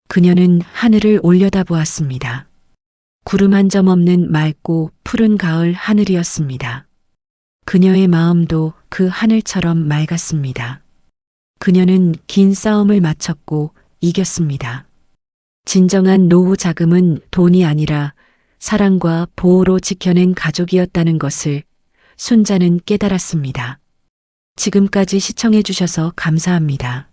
그녀는 하늘을 올려다보았습니다. 구름 한 점 없는 맑고 푸른 가을 하늘이었습니다. 그녀의 마음도 그 하늘처럼 맑았습니다. 그녀는 긴 싸움을 마쳤고 이겼습니다. 진정한 노후 자금은 돈이 아니라 사랑과 보호로 지켜낸 가족이었다는 것을 순자는 깨달았습니다. 지금까지 시청해 주셔서 감사합니다.